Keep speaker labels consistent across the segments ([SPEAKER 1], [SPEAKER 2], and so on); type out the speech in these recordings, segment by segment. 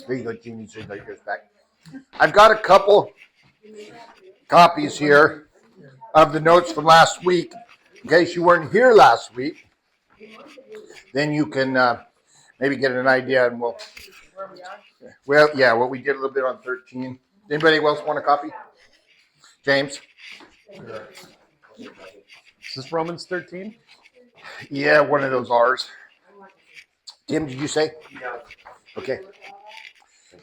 [SPEAKER 1] There you go, Jeannie. So you got yours back. I've got a couple copies here of the notes from last week. In case you weren't here last week, then you can maybe get an idea, and what we did a little bit on 13. Anybody else want a copy? James?
[SPEAKER 2] Is this Romans 13?
[SPEAKER 1] Yeah, one of those R's. Tim, did you say?
[SPEAKER 3] Yeah.
[SPEAKER 1] Okay.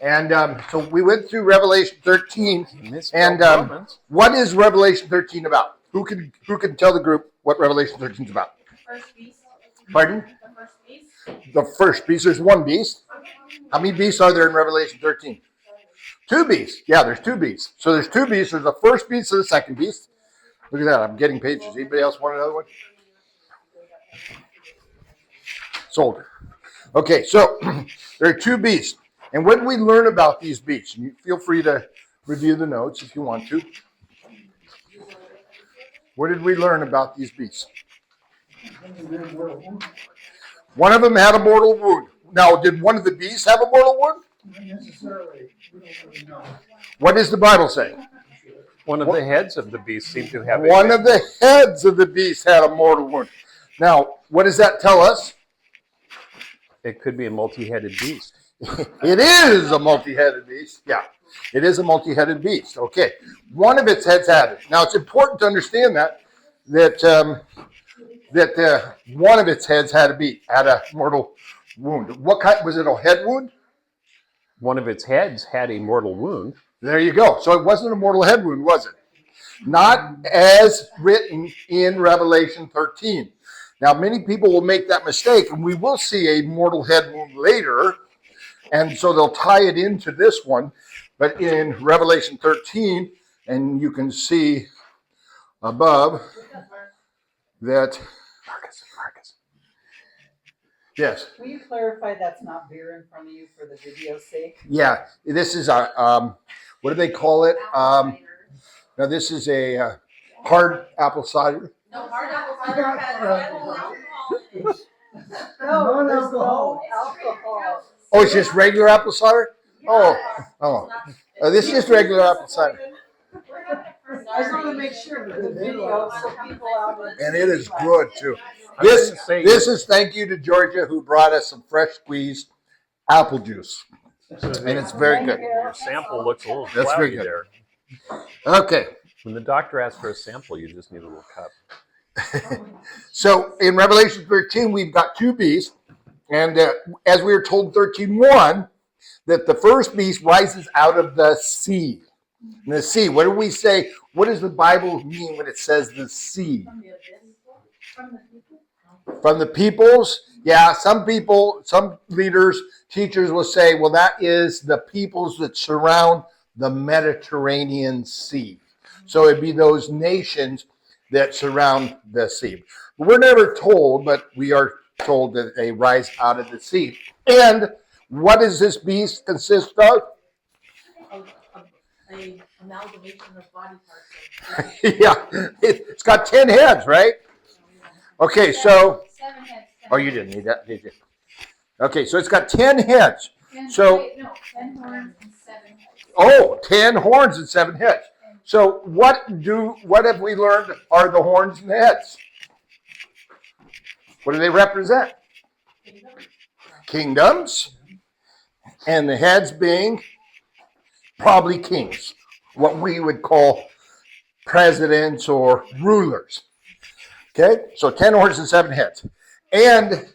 [SPEAKER 1] And so we went through Revelation 13. And what is Revelation 13 about? Who can tell the group what Revelation 13 is about?
[SPEAKER 4] First beast.
[SPEAKER 1] Pardon?
[SPEAKER 4] The first beast.
[SPEAKER 1] The first beast. There's one beast. How many beasts are there in Revelation 13? Two beasts. Yeah, there's two beasts. So there's two beasts. There's the first beast and the second beast. Look at that. I'm getting pages. Anybody else want another one? Sold. Okay, so there are two beasts. And what did we learn about these beasts? You feel free to review the notes if you want to. What did we learn about these beasts? One of them had a mortal wound. Now, did one of the beasts have a mortal wound?
[SPEAKER 3] Not necessarily. We don't really know.
[SPEAKER 1] What does the Bible say?
[SPEAKER 2] One of the heads of the beast seemed to have
[SPEAKER 1] One of the heads of the beast had a mortal wound. Now, what does that tell us?
[SPEAKER 2] It could be a multi-headed beast.
[SPEAKER 1] It is a multi-headed beast. Yeah, it is a multi-headed beast. Okay, one of its heads had it. Now, it's important to understand that one of its heads had a mortal wound. What kind was it? A head wound?
[SPEAKER 2] One of its heads had a mortal wound.
[SPEAKER 1] There you go. So it wasn't a mortal head wound, was it? Not as written in Revelation 13. Now, many people will make that mistake, and we will see a mortal head wound later, and so they'll tie it into this one. But in Revelation 13, and you can see above that. Marcus. Yes.
[SPEAKER 5] Will you clarify that's not beer in front of you for the video's sake?
[SPEAKER 1] Yeah, this is a, what do they call it? Now, this is a hard apple cider.
[SPEAKER 4] No, hard apple cider has alcohol.
[SPEAKER 5] No, there's
[SPEAKER 3] alcohol.
[SPEAKER 5] no alcohol.
[SPEAKER 1] Oh, it's just regular apple cider? Oh. This is just regular apple cider.
[SPEAKER 5] I just want to make sure for the video so people out there.
[SPEAKER 1] And it is good, too. This is thank you to Georgia, who brought us some fresh squeezed apple juice. And it's very good.
[SPEAKER 2] Your sample looks a little
[SPEAKER 1] That's very
[SPEAKER 2] cloudy
[SPEAKER 1] good.
[SPEAKER 2] there.
[SPEAKER 1] Okay.
[SPEAKER 2] When the doctor asks for a sample, you just need a little cup.
[SPEAKER 1] So in Revelation 13, we've got two beasts. And as we were told in 13:1, that the first beast rises out of the sea. And the sea, what do we say? What does the Bible mean when it says the sea? From the peoples? Yeah, some people, some leaders, teachers will say, well, that is the peoples that surround the Mediterranean Sea. So it'd be those nations that surround the sea. But we're never told, but we are told that they rise out of the sea. And what does this beast consist of?
[SPEAKER 4] A amalgamation of body parts.
[SPEAKER 1] Yeah, it's got 10 heads, right? Okay, so,
[SPEAKER 4] 7 heads.
[SPEAKER 1] oh, you didn't need that, did you? Okay, so it's got 10 heads. So,
[SPEAKER 4] 10 horns and 7 heads.
[SPEAKER 1] oh, 10 horns and 7 heads. So what have we learned are the horns and the heads? What do they represent? Kingdoms. And the heads being probably kings. What we would call presidents or rulers. Okay, so 10 horns and 7 heads. And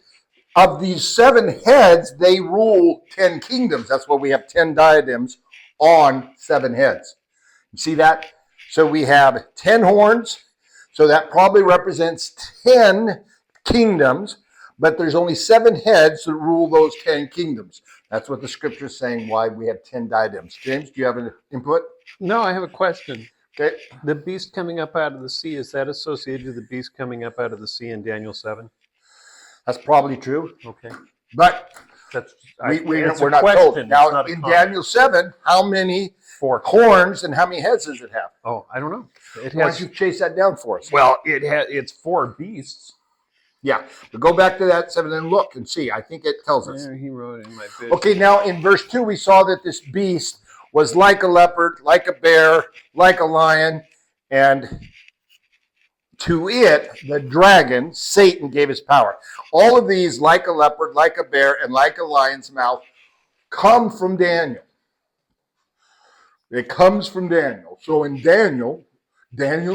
[SPEAKER 1] of these 7 heads, they rule 10 kingdoms. That's why we have 10 diadems on 7 heads. You see that? So we have 10 horns. So that probably represents 10 kingdoms. But there's only 7 heads that rule those 10 kingdoms. That's what the scripture is saying, why we have 10 diadems. James, do you have an input?
[SPEAKER 2] No, I have a question.
[SPEAKER 1] Okay.
[SPEAKER 2] The beast coming up out of the sea, is that associated with the beast coming up out of the sea in Daniel 7?
[SPEAKER 1] That's probably true.
[SPEAKER 2] Okay.
[SPEAKER 1] But
[SPEAKER 2] That's
[SPEAKER 1] we're
[SPEAKER 2] it's a
[SPEAKER 1] not
[SPEAKER 2] question,
[SPEAKER 1] told.
[SPEAKER 2] it's
[SPEAKER 1] Now,
[SPEAKER 2] not a
[SPEAKER 1] in
[SPEAKER 2] comment.
[SPEAKER 1] Daniel 7, how many
[SPEAKER 2] 4.
[SPEAKER 1] horns and how many heads does it have?
[SPEAKER 2] Oh, I don't know. It
[SPEAKER 1] Why
[SPEAKER 2] has.
[SPEAKER 1] don't you chase that down for us?
[SPEAKER 2] Well, it's 4 beasts.
[SPEAKER 1] Yeah, but go back to that 7 and look and see. I think it tells us.
[SPEAKER 2] There, he wrote in my vision.
[SPEAKER 1] Okay, now in verse 2, we saw that this beast was like a leopard, like a bear, like a lion, and to it, the dragon, Satan, gave his power. All of these, like a leopard, like a bear, and like a lion's mouth, come from Daniel. It comes from Daniel. So in Daniel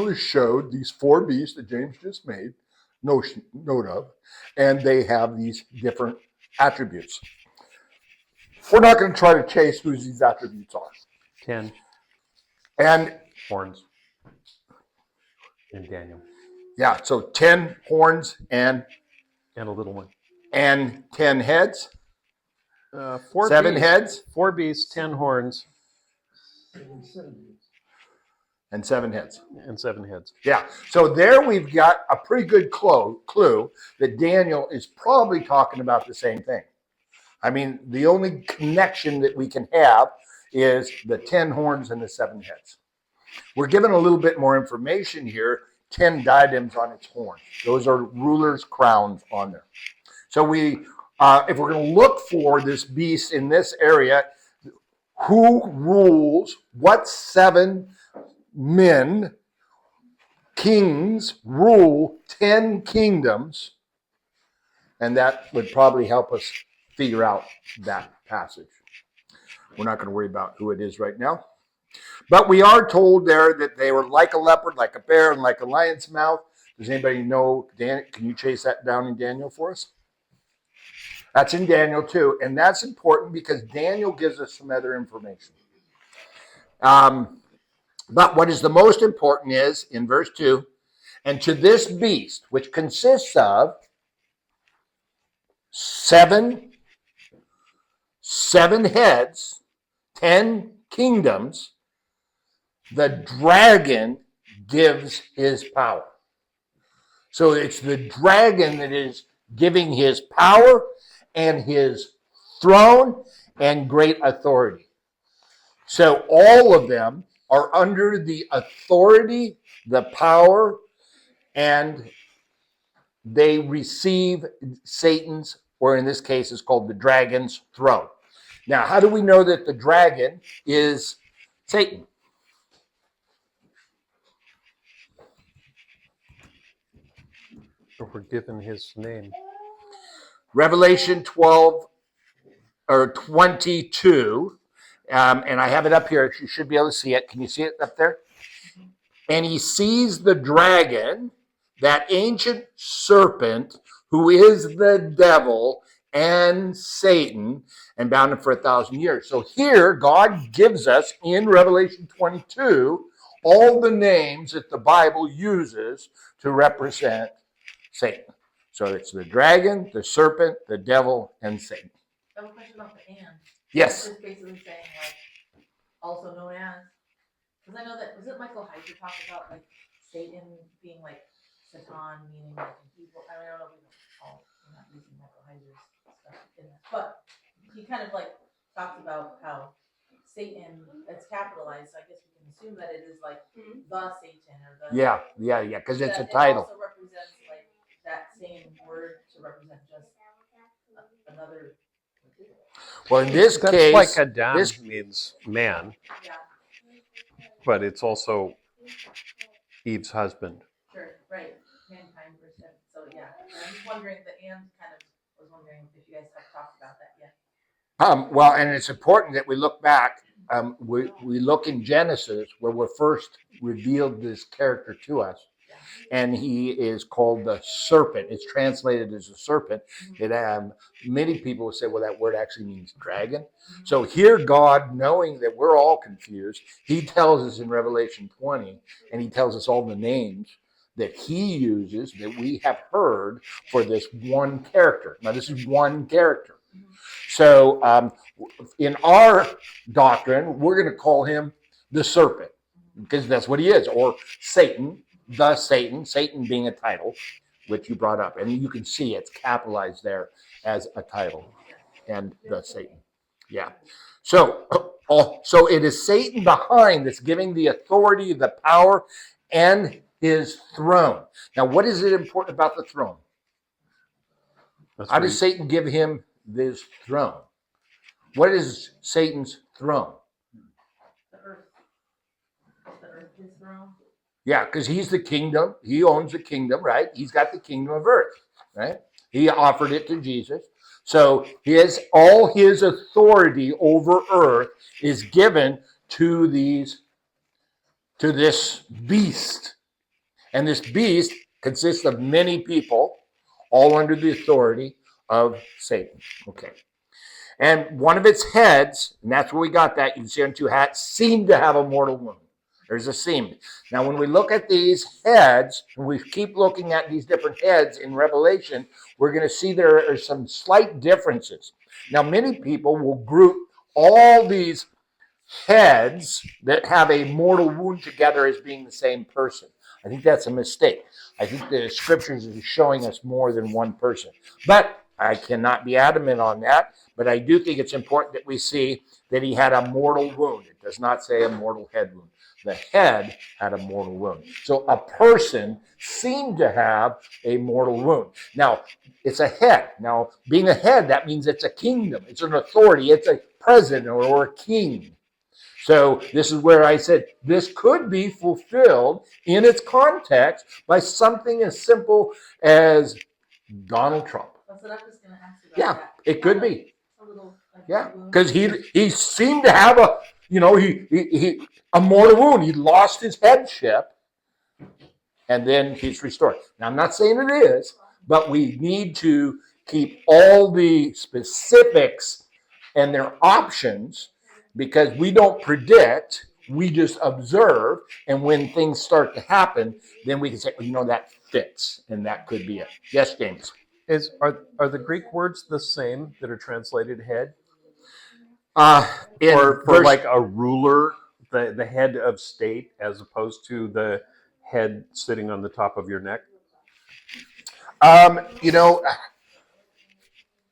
[SPEAKER 1] is showed these 4 beasts that James just made note of, and they have these different attributes. We're not going to try to chase who these attributes are.
[SPEAKER 2] 10
[SPEAKER 1] And
[SPEAKER 2] horns in Daniel.
[SPEAKER 1] yeah, so 10 horns and
[SPEAKER 2] A little one.
[SPEAKER 1] 10 heads,
[SPEAKER 2] 4
[SPEAKER 1] 7
[SPEAKER 2] beasts.
[SPEAKER 1] heads,
[SPEAKER 2] 4 beasts, 10 horns,
[SPEAKER 1] and 7 heads.
[SPEAKER 2] and 7 heads.
[SPEAKER 1] Yeah, so there we've got a pretty good clue that Daniel is probably talking about the same thing. I mean, the only connection that we can have is the 10 horns and the 7 heads. We're given a little bit more information here. 10 diadems on its horns. Those are rulers' crowns on there. So if we're going to look for this beast in this area, who rules, what 7 men, kings, rule 10 kingdoms, and that would probably help us figure out that passage. We're not going to worry about who it is right now. But we are told there that they were like a leopard, like a bear, and like a lion's mouth. Does anybody know? Dan, can you chase that down in Daniel for us? That's in Daniel too. And that's important because Daniel gives us some other information. But what is the most important is in verse 2, and to this beast, which consists of 7 heads, 10 kingdoms, the dragon gives his power. So it's the dragon that is giving his power and his throne and great authority. So all of them are under the authority, the power, and they receive Satan's, or in this case, it's called the dragon's throne. Now, how do we know that the dragon is Satan?
[SPEAKER 2] We're given his name.
[SPEAKER 1] Revelation 12 or 22, and I have it up here. You should be able to see it. Can you see it up there? And he sees the dragon, that ancient serpent, who is the devil and Satan, and bound him for 1,000 years. So here, God gives us in Revelation 22 all the names that the Bible uses to represent Satan. So it's the dragon, the serpent, the devil, and Satan.
[SPEAKER 4] I have a question about the and.
[SPEAKER 1] Yes.
[SPEAKER 4] It's basically saying like, also known as, because I know that, was it Michael Heiser talked about like Satan being like Satan, meaning like an evil, I don't know if we're not using Michael Heiser's stuff in this, but he kind of like talked about how Satan, it's capitalized, so I guess we can assume that it is like the Satan or the.
[SPEAKER 1] Yeah, because it's a
[SPEAKER 4] that
[SPEAKER 1] title.
[SPEAKER 4] It also represents like that same word to represent just another.
[SPEAKER 1] Well, in this
[SPEAKER 2] That's
[SPEAKER 1] case,
[SPEAKER 2] like Adam
[SPEAKER 1] this-
[SPEAKER 2] means man,
[SPEAKER 4] Yeah,
[SPEAKER 2] but it's also Eve's husband.
[SPEAKER 4] sure, right, mankind versus, so yeah, I'm just wondering, the and kind of was wondering if you guys have talked about that yet.
[SPEAKER 1] well, and it's important that we look back. We look in Genesis where we're first revealed this character to us, and he is called the serpent. It's translated as a serpent. It many people will say, well, that word actually means dragon. So here, God, knowing that we're all confused, he tells us in Revelation 20, and he tells us all the names that he uses that we have heard for this one character. Now, this is one character. So in our doctrine, we're going to call him the serpent because that's what he is, or Satan, the Satan being a title, which you brought up. And you can see it's capitalized there as a title, and the Satan. Yeah. So it is Satan behind that's giving the authority, the power, and his throne. Now, what is it important about the throne?
[SPEAKER 2] That's
[SPEAKER 1] How
[SPEAKER 2] where
[SPEAKER 1] does Satan give him this throne? What is Satan's throne?
[SPEAKER 4] The earth. Is the earth his throne?
[SPEAKER 1] Yeah, because he's the kingdom. He owns the kingdom, right? He's got the kingdom of earth, right? He offered it to Jesus. So all his authority over earth is given to this beast. And this beast consists of many people, all under the authority of Satan. Okay. And one of its heads, and that's where we got that, you can see on two hats, seemed to have a mortal wound. There's a seam. Now, when we look at these heads, and we keep looking at these different heads in Revelation, we're going to see there are some slight differences. Now, many people will group all these heads that have a mortal wound together as being the same person. I think that's a mistake. I think the scriptures is showing us more than one person. But I cannot be adamant on that. But I do think it's important that we see that he had a mortal wound. It does not say a mortal head wound. The head had a mortal wound. So a person seemed to have a mortal wound. Now, it's a head. Now, being a head, that means it's a kingdom. It's an authority. It's a president or a king. So this is where I said this could be fulfilled in its context by something as simple as Donald Trump.
[SPEAKER 4] That's what I was gonna ask you about.
[SPEAKER 1] Yeah,
[SPEAKER 4] that.
[SPEAKER 1] it could be.
[SPEAKER 4] A little, like,
[SPEAKER 1] Yeah,
[SPEAKER 4] wound.
[SPEAKER 1] because he seemed to have a mortal wound. He lost his headship, and then he's restored. Now, I'm not saying it is, but we need to keep all the specifics and their options, because we don't predict, we just observe, and when things start to happen, then we can say, that fits, and that could be it. Yes, James?
[SPEAKER 2] Are the Greek words the same that are translated head?
[SPEAKER 1] For
[SPEAKER 2] Like a ruler, the head of state, as opposed to the head sitting on the top of your neck?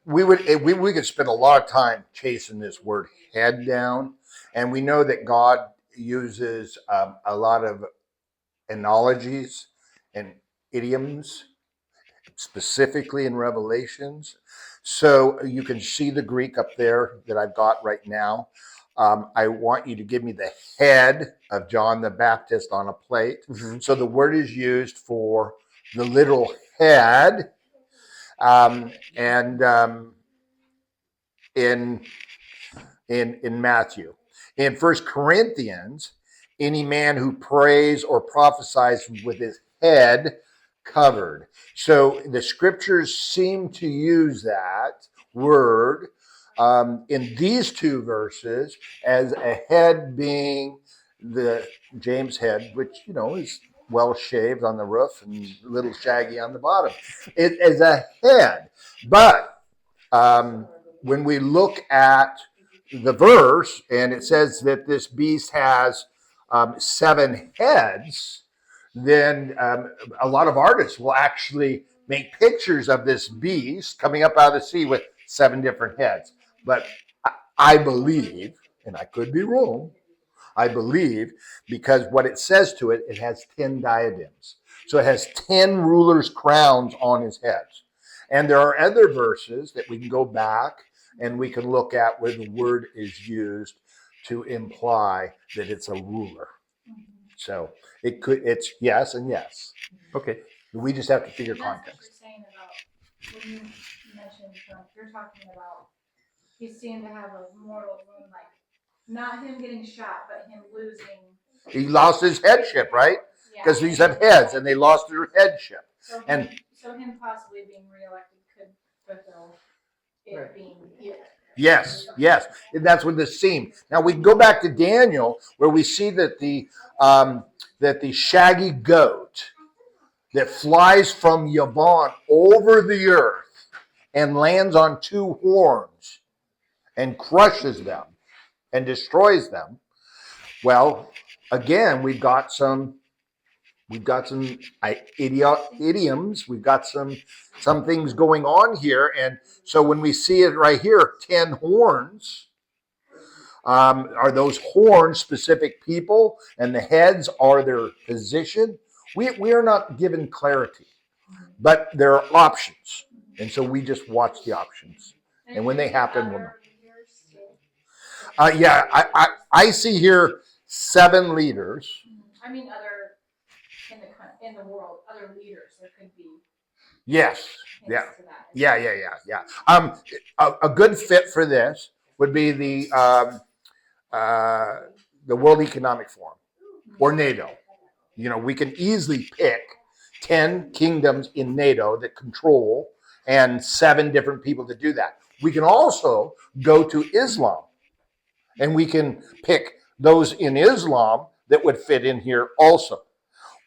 [SPEAKER 1] we could spend a lot of time chasing this word head down, and we know that God uses a lot of analogies and idioms, specifically in Revelations. So you can see the Greek up there that I've got right now. I want you to give me the head of John the Baptist on a plate.
[SPEAKER 2] Mm-hmm.
[SPEAKER 1] So the word is used for the literal head. In Matthew. In 1 Corinthians, any man who prays or prophesies with his head covered. So the scriptures seem to use that word in these two verses as a head being the James head, which, is well shaved on the roof and a little shaggy on the bottom. It is a head. But when we look at the verse, and it says that this beast has 7 heads, then a lot of artists will actually make pictures of this beast coming up out of the sea with 7 different heads. But I believe, and I could be wrong, I believe, because what it says to it, it has 10 diadems. So it has 10 rulers' crowns on his heads. And there are other verses that we can go back and we can look at where the word is used to imply that it's a ruler. So it's yes and yes.
[SPEAKER 2] Okay.
[SPEAKER 1] We just have to figure
[SPEAKER 6] And that's
[SPEAKER 1] context.
[SPEAKER 6] what you're saying about when you mentioned Trump, you're talking about he seemed to have a mortal wound, like not him getting shot, but him losing.
[SPEAKER 1] He lost his headship, right? Because these have heads and they lost their headship.
[SPEAKER 6] So him possibly being reelected could fulfill it
[SPEAKER 5] Right.
[SPEAKER 6] being it.
[SPEAKER 1] Yes. And that's what this seemed. Now we can go back to Daniel, where we see that the shaggy goat that flies from Yavon over the earth and lands on 2 horns and crushes them and destroys them. Well, again, we've got some idioms. We've got some things going on here. And so when we see it right here, 10 horns, are those horns specific people and the heads are their position? We are not given clarity, but there are options. And so we just watch the options. And when they happen, we'll know.
[SPEAKER 6] Other leaders too.
[SPEAKER 1] Yeah, I see here 7 leaders.
[SPEAKER 6] I mean, other in the world, other leaders. There could be
[SPEAKER 1] Yes.
[SPEAKER 6] hints
[SPEAKER 1] Yeah.
[SPEAKER 6] to that.
[SPEAKER 1] Yeah. A good fit for this would be the World Economic Forum or NATO. You know, we can easily pick 10 kingdoms in NATO that control and 7 different people to do that. We can also go to Islam and we can pick those in Islam that would fit in here also.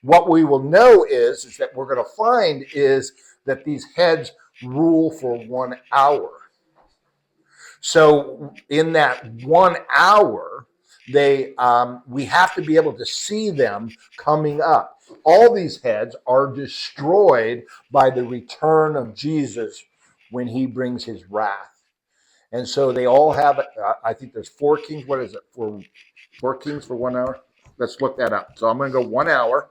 [SPEAKER 1] What we will know is that we're going to find is that these heads rule for 1 hour. So in that 1 hour, we have to be able to see them coming up. All these heads are destroyed by the return of Jesus when he brings his wrath. And so they all have, I think there's 4 kings. What is it? 4 kings for 1 hour? Let's look that up. So I'm going to go 1 hour.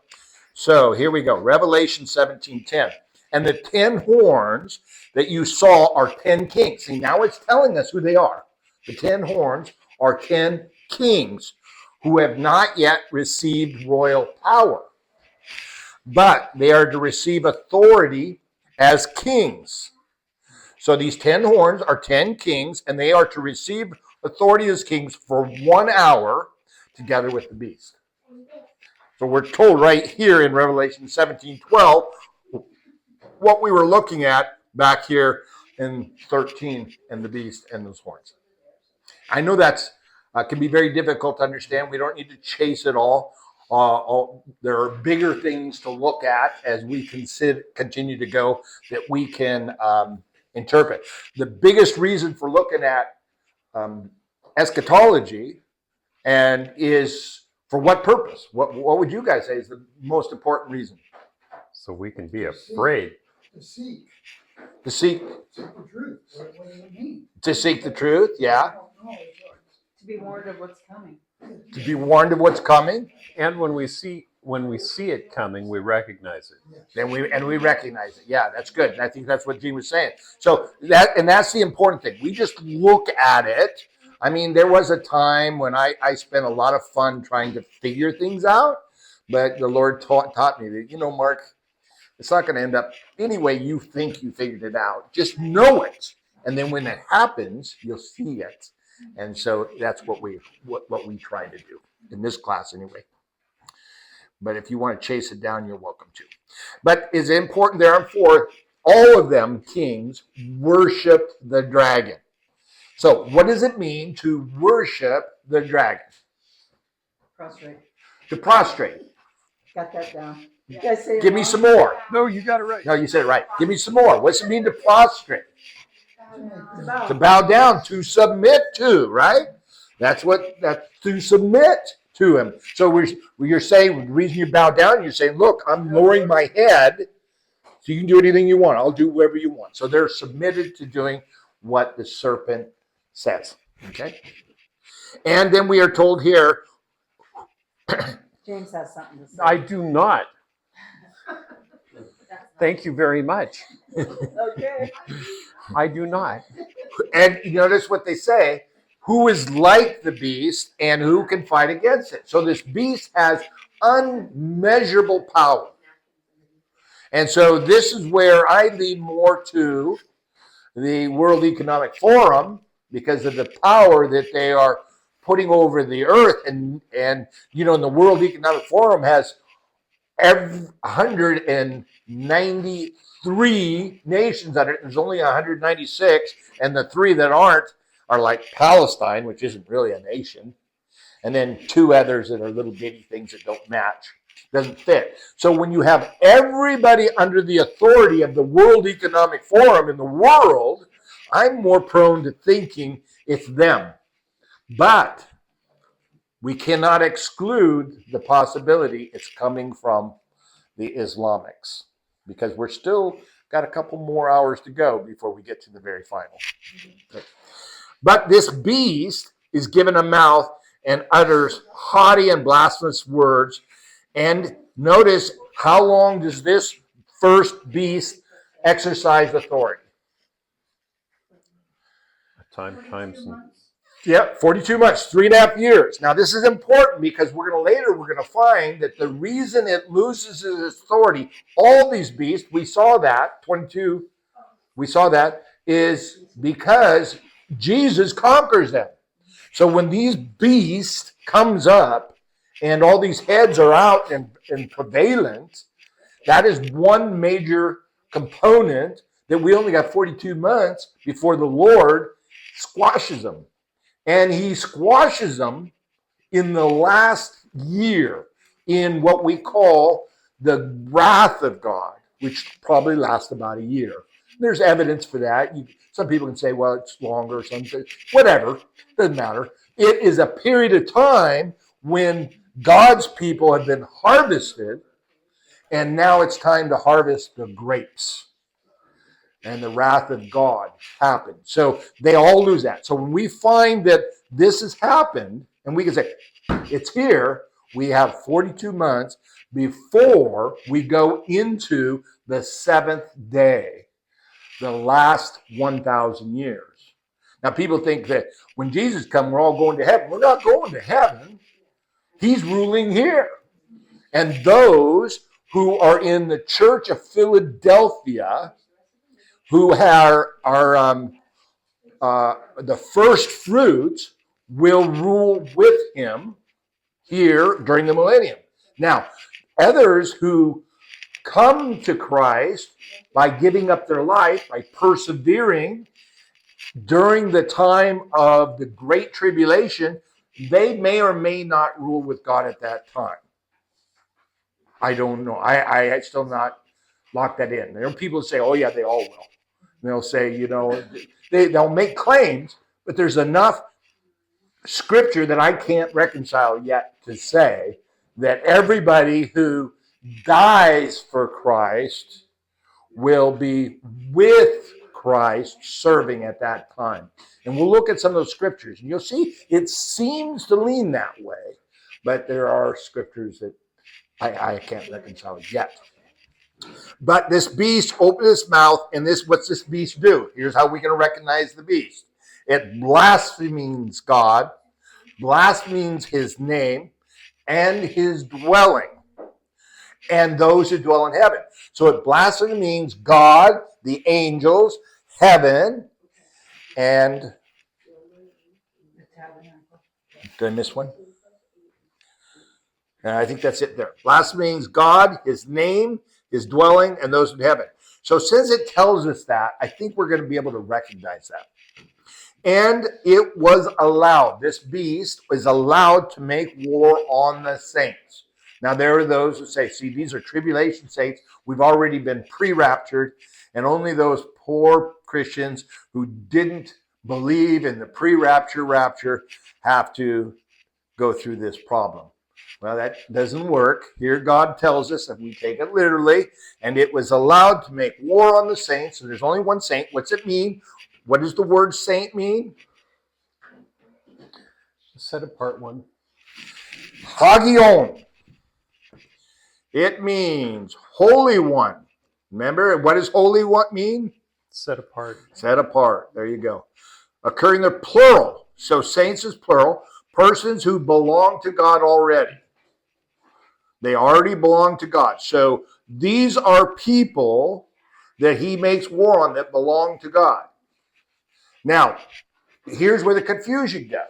[SPEAKER 1] So here we go. Revelation 17:10. And the 10 horns that you saw are 10 kings. See, now it's telling us who they are. The 10 horns are 10 kings who have not yet received royal power, but they are to receive authority as kings. So these 10 horns are 10 kings, and they are to receive authority as kings for 1 hour together with the beast. So we're told right here in Revelation 17:12 what we were looking at back here in 13 and the beast and those horns. I know that's can be very difficult to understand. We don't need to chase it all. There are bigger things to look at as we continue to go that we can interpret. The biggest reason for looking at eschatology and is for what purpose? What would you guys say is the most important reason?
[SPEAKER 2] So we can be afraid.
[SPEAKER 3] To seek
[SPEAKER 1] To seek
[SPEAKER 3] the truth. What does it mean?
[SPEAKER 1] to seek the truth, yeah.
[SPEAKER 3] I don't know. It's
[SPEAKER 5] To be warned of what's coming.
[SPEAKER 3] like-
[SPEAKER 1] To be warned of what's coming,
[SPEAKER 2] And when we see it coming, we recognize it.
[SPEAKER 3] Yes.
[SPEAKER 1] then we recognize it. Yeah, that's good. And I think that's what Gene was saying. So that's the important thing. We just look at it. I mean, there was a time when I spent a lot of fun trying to figure things out, but the Lord taught me that, Mark, it's not going to end up any way you think you figured it out. Just know it. And then when it happens, you'll see it. And so that's what we try to do in this class anyway. But if you want to chase it down, you're welcome to. But it's important, therefore, all of them, kings, worshiped the dragon. So what does it mean to worship the dragon?
[SPEAKER 5] Prostrate.
[SPEAKER 1] To prostrate.
[SPEAKER 5] Got that down. You guys say it
[SPEAKER 1] Give me
[SPEAKER 5] wrong?
[SPEAKER 1] some more.
[SPEAKER 2] No, you got it right.
[SPEAKER 1] No, you said it right. Give me some more. What's it mean to prostrate?
[SPEAKER 5] It's about-
[SPEAKER 1] To bow down, to submit to, right? That's to submit to him. So you're saying the reason you bow down, you're saying, look, I'm lowering my head so you can do anything you want. I'll do whatever you want. So they're submitted to doing what the serpent says. Okay? And then we are told here,
[SPEAKER 5] James has something to say.
[SPEAKER 2] I do not. Thank you very much.
[SPEAKER 5] Okay.
[SPEAKER 2] I do not.
[SPEAKER 1] and you notice what they say, who is like the beast and who can fight against it. So this beast has unmeasurable power. And so this is where I lean more to the World Economic Forum because of the power that they are putting over the earth. And the World Economic Forum has 193 nations on it. There's only 196, and the 3 that aren't are like Palestine, which isn't really a nation, and then 2 others that are little bitty things that don't match. Doesn't fit. So when you have everybody under the authority of the World Economic Forum in the world, I'm more prone to thinking it's them. But we cannot exclude the possibility it's coming from the Islamics because we're still got a couple more hours to go before we get to the very final. Okay. But this beast is given a mouth and utters haughty and blasphemous words. And notice, how long does this first beast exercise authority?
[SPEAKER 2] times.
[SPEAKER 1] Yep, 42 months, 3.5 years. Now, this is important because we're going to find that the reason it loses its authority, all these beasts, we saw that, 22, we saw that, is because Jesus conquers them. So when these beasts comes up and all these heads are out and prevalent, that is one major component that we only got 42 months before the Lord squashes them. And he squashes them in the last year in what we call the wrath of God, which probably lasts about a year. There's evidence for that. Some people can say, well, it's longer, some say, whatever, doesn't matter. It is a period of time when God's people have been harvested, and now it's time to harvest the grapes. And the wrath of God happened. So they all lose that. So when we find that this has happened, and we can say, it's here, we have 42 months before we go into the seventh day, the last 1,000 years. Now, people think that when Jesus comes, we're all going to heaven. We're not going to heaven. He's ruling here. And those who are in the Church of Philadelphia, who are the first fruits, will rule with him here during the millennium. Now, others who come to Christ by giving up their life, by persevering during the time of the Great Tribulation, they may or may not rule with God at that time. I don't know. I still not lock that in. There are people who say, oh yeah, they all will. And they'll say, they'll make claims, but there's enough scripture that I can't reconcile yet to say that everybody who dies for Christ will be with Christ serving at that time. And we'll look at some of those scriptures, and you'll see it seems to lean that way, but there are scriptures that I can't reconcile yet. But this beast opened his mouth, and what's this beast do? Here's how we can recognize the beast. It blasphemes God, blasphemes his name, and his dwelling, and those who dwell in heaven. So it blasphemes God, the angels, heaven, and did I miss one? I think that's it there. Blasphemes God, his name, his dwelling, and those in heaven. So since it tells us that, I think we're going to be able to recognize that. And it was allowed, this beast was allowed to make war on the saints. Now there are those who say, see, these are tribulation saints. We've already been pre-raptured, and only those poor Christians who didn't believe in the pre-rapture rapture have to go through this problem. Well, that doesn't work. Here God tells us, if we take it literally, and it was allowed to make war on the saints. So there's only one saint. What's it mean? What does the word saint mean?
[SPEAKER 2] Set apart one.
[SPEAKER 1] Hagion. It means holy one. Remember, what does holy one mean?
[SPEAKER 2] Set apart.
[SPEAKER 1] Set apart. There you go. Occurring the plural. So saints is plural. Persons who belong to God already. They already belong to God. So these are people that he makes war on that belong to God. Now, here's where the confusion goes.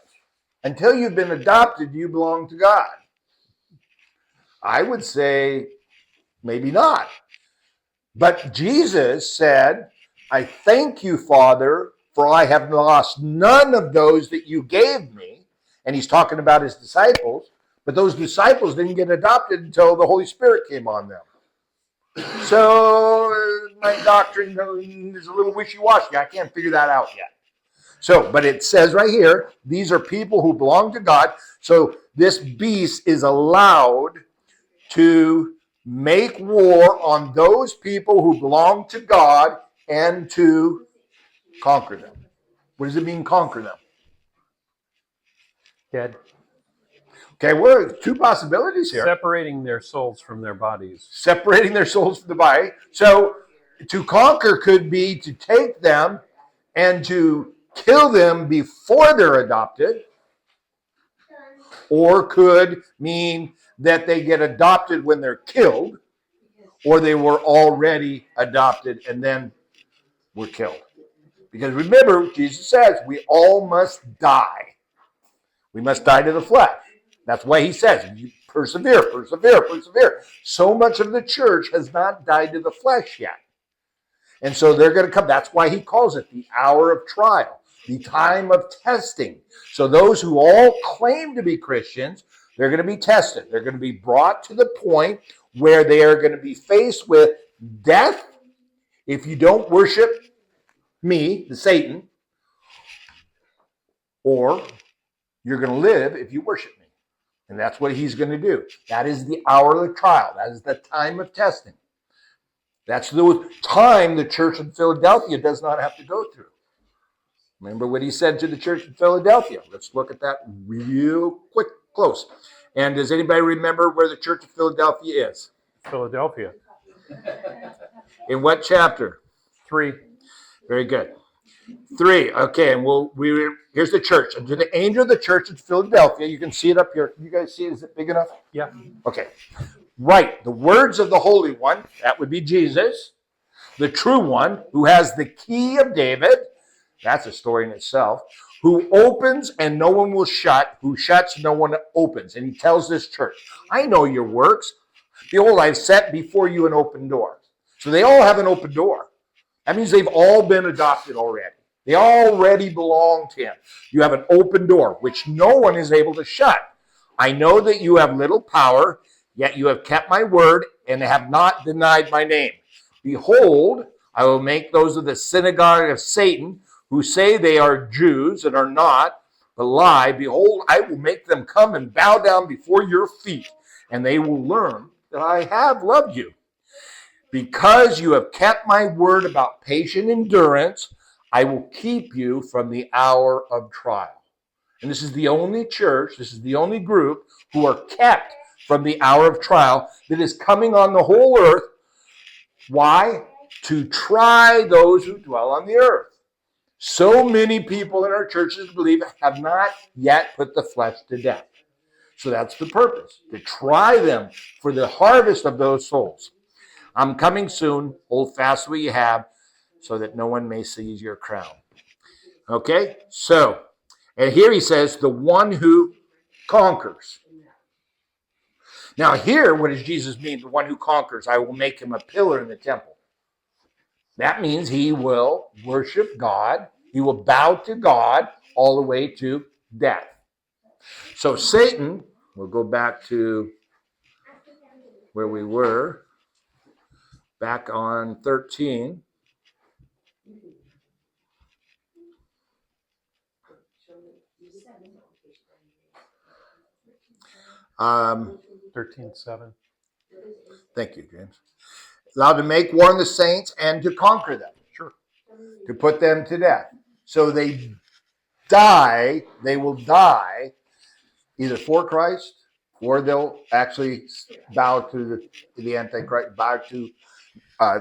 [SPEAKER 1] Until you've been adopted, you belong to God. I would say maybe not. But Jesus said, I thank you, Father, for I have lost none of those that you gave me. And he's talking about his disciples. But those disciples didn't get adopted until the Holy Spirit came on them. So my doctrine is a little wishy-washy. I can't figure that out yet. So, but it says right here, these are people who belong to God. So this beast is allowed to make war on those people who belong to God and to conquer them. What does it mean, conquer them?
[SPEAKER 2] Dead.
[SPEAKER 1] Okay, we're two possibilities here.
[SPEAKER 2] Separating their souls from their bodies.
[SPEAKER 1] Separating their souls from the body. So to conquer could be to take them and to kill them before they're adopted, or could mean that they get adopted when they're killed, or they were already adopted and then were killed. Because remember, Jesus says we all must die. We must die to the flesh. That's why he says, you persevere, persevere, persevere. So much of the church has not died to the flesh yet. And so they're going to come. That's why he calls it the hour of trial, the time of testing. So those who all claim to be Christians, they're going to be tested. They're going to be brought to the point where they are going to be faced with death if you don't worship me, the Satan, or you're going to live if you worship me. And that's what he's going to do. That is the hour of the trial. That is the time of testing. That's the time the church in Philadelphia does not have to go through. Remember what he said to the church in Philadelphia. Let's look at that real quick, close. And does anybody remember where the church of Philadelphia is?
[SPEAKER 2] Philadelphia.
[SPEAKER 1] In what chapter?
[SPEAKER 2] 3.
[SPEAKER 1] Very good. 3. Okay, and here's the church. And to the angel of the church in Philadelphia, you can see it up here. You guys see it? Is it big enough?
[SPEAKER 2] Yeah.
[SPEAKER 1] Okay. Right. The words of the Holy One, that would be Jesus, the true one who has the key of David, that's a story in itself, who opens and no one will shut, who shuts, no one opens. And he tells this church, I know your works. Behold, I've set before you an open door. So they all have an open door. That means they've all been adopted already. They already belong to him. You have an open door, which no one is able to shut. I know that you have little power, yet you have kept my word and have not denied my name. Behold, I will make those of the synagogue of Satan who say they are Jews and are not, but lie. Behold, I will make them come and bow down before your feet, and they will learn that I have loved you. Because you have kept my word about patient endurance, I will keep you from the hour of trial. And this is the only church, this is the only group who are kept from the hour of trial that is coming on the whole earth. Why? To try those who dwell on the earth. So many people in our churches believe have not yet put the flesh to death. So that's the purpose, to try them for the harvest of those souls. I'm coming soon. Hold fast what you have so that no one may seize your crown. Okay? So, and here he says, the one who conquers. Now here, what does Jesus mean? The one who conquers, I will make him a pillar in the temple. That means he will worship God. He will bow to God all the way to death. So Satan, we'll go back to where we were, back on 13. Um,
[SPEAKER 2] 13:7.
[SPEAKER 1] Thank you, James. Allowed to make war on the saints and to conquer them.
[SPEAKER 2] Sure.
[SPEAKER 1] To put them to death. So they die, they will die either for Christ or they'll actually bow to the Antichrist, bow to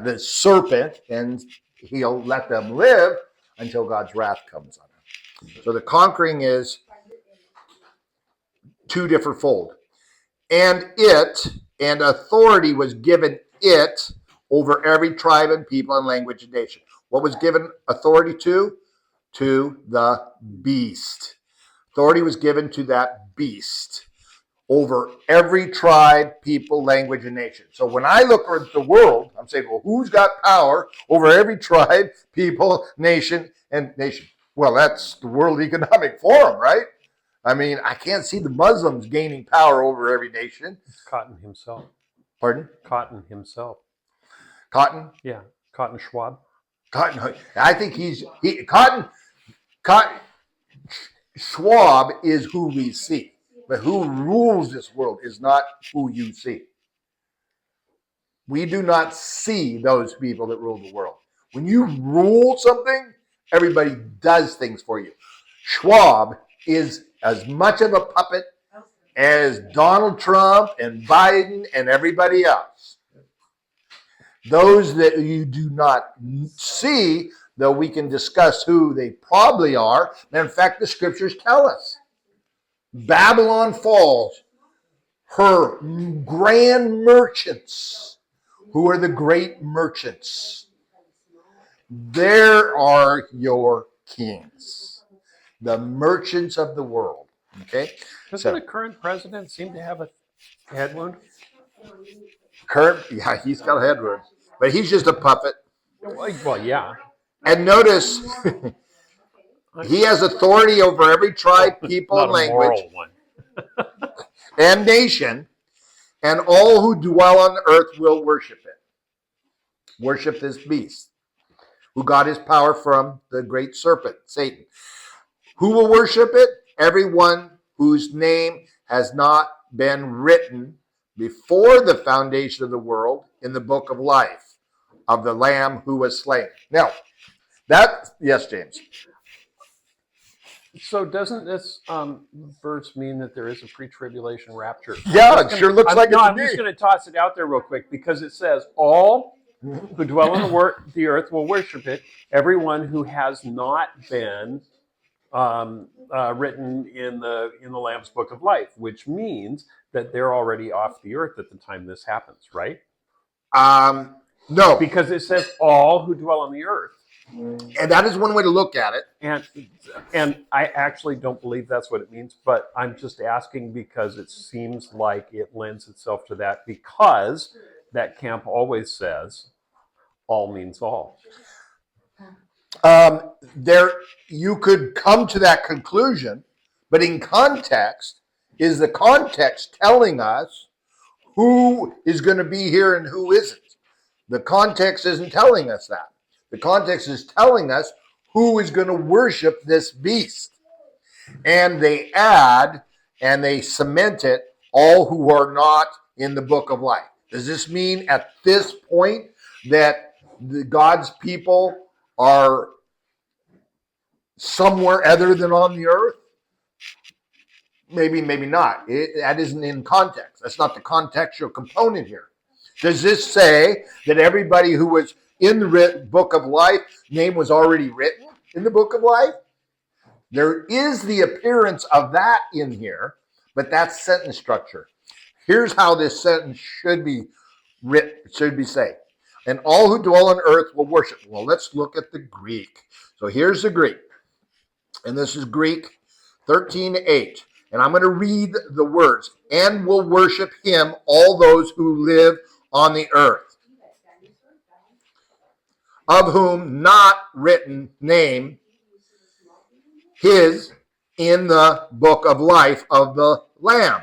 [SPEAKER 1] the serpent, and he'll let them live until God's wrath comes on them. So the conquering is two different fold. And authority was given it over every tribe and people and language and nation. What was given authority to? To the beast. Authority was given to that beast over every tribe, people, language, and nation. So when I look at the world, I'm saying, well, who's got power over every tribe, people, nation, and nation? Well, that's the World Economic Forum, right? I mean, I can't see the Muslims gaining power over every nation.
[SPEAKER 2] Cotton himself.
[SPEAKER 1] Pardon?
[SPEAKER 2] Cotton himself.
[SPEAKER 1] Cotton?
[SPEAKER 2] Yeah. Cotton Schwab.
[SPEAKER 1] Cotton. I think Cotton Schwab is who we see. But who rules this world is not who you see. We do not see those people that rule the world. When you rule something, everybody does things for you. Schwab is as much of a puppet as Donald Trump and Biden and everybody else. Those that you do not see, though we can discuss who they probably are. And in fact, the scriptures tell us. Babylon falls. Her grand merchants, who are the great merchants, there are your kings, the merchants of the world. Okay?
[SPEAKER 2] Doesn't
[SPEAKER 1] So-
[SPEAKER 2] the current president seem to have a head wound?
[SPEAKER 1] Yeah, he's got a head wound, but he's just a puppet.
[SPEAKER 2] Well, yeah.
[SPEAKER 1] And notice, he has authority over every tribe, people,
[SPEAKER 2] Not a
[SPEAKER 1] language,
[SPEAKER 2] moral one.
[SPEAKER 1] and nation, and all who dwell on the earth will worship it. Worship this beast, who got his power from the great serpent, Satan. Who will worship it? Everyone whose name has not been written before the foundation of the world in the book of life of the Lamb who was slain. Now, yes, James.
[SPEAKER 2] So doesn't this verse mean that there is a pre-tribulation rapture?
[SPEAKER 1] Yeah, it sure looks like it to
[SPEAKER 2] I'm
[SPEAKER 1] me.
[SPEAKER 2] just going to toss it out there real quick because it says all who dwell on the earth will worship it. Everyone who has not been written in the Lamb's Book of Life, which means that they're already off the earth at the time this happens, right?
[SPEAKER 1] No,
[SPEAKER 2] Because it says all who dwell on the earth.
[SPEAKER 1] and that is one way to look at it.
[SPEAKER 2] And I actually don't believe that's what it means, but I'm just asking because it seems like it lends itself to that because that camp always says all means all.
[SPEAKER 1] There, you could come to that conclusion, but in context, is the context telling us who is going to be here and who isn't? The context isn't telling us that. The context is telling us who is going to worship this beast. And they add and they cement it, all who are not in the book of life. Does this mean at this point that God's people are somewhere other than on the earth? Maybe, maybe not. That isn't in context. That's not the contextual component here. Does this say that everybody who was in the book of life, name was already written in the book of life? There is the appearance of that in here, but that's sentence structure. Here's how this sentence should be written, should be said. And all who dwell on earth will worship. Well, let's look at the Greek. So here's the Greek. And this is Greek 13:8. And I'm going to read the words. And will worship him, all those who live on the earth, of whom not written name his in the book of life of the Lamb,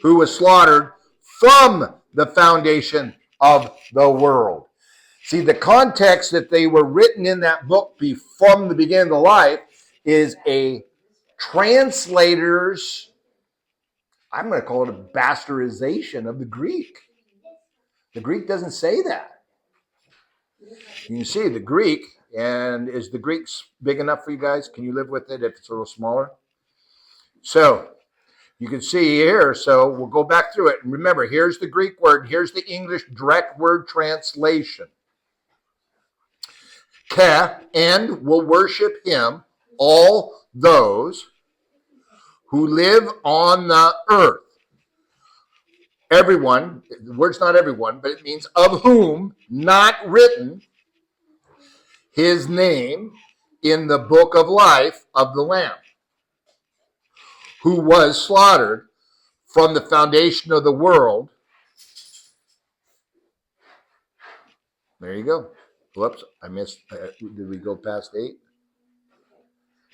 [SPEAKER 1] who was slaughtered from the foundation of the world. See, the context that they were written in that book from the beginning of the life is a translator's, I'm going to call it a bastardization of the Greek. The Greek doesn't say that. You can see the Greek, and is the Greek big enough for you guys? Can you live with it if it's a little smaller? So you can see here, so we'll go back through it. And remember, here's the Greek word, here's the English direct word translation. And will worship him, all those who live on the earth. Everyone, the word's not everyone, but it means of whom not written his name in the book of life of the Lamb, who was slaughtered from the foundation of the world. There you go. Whoops, I missed. Did we go past 8?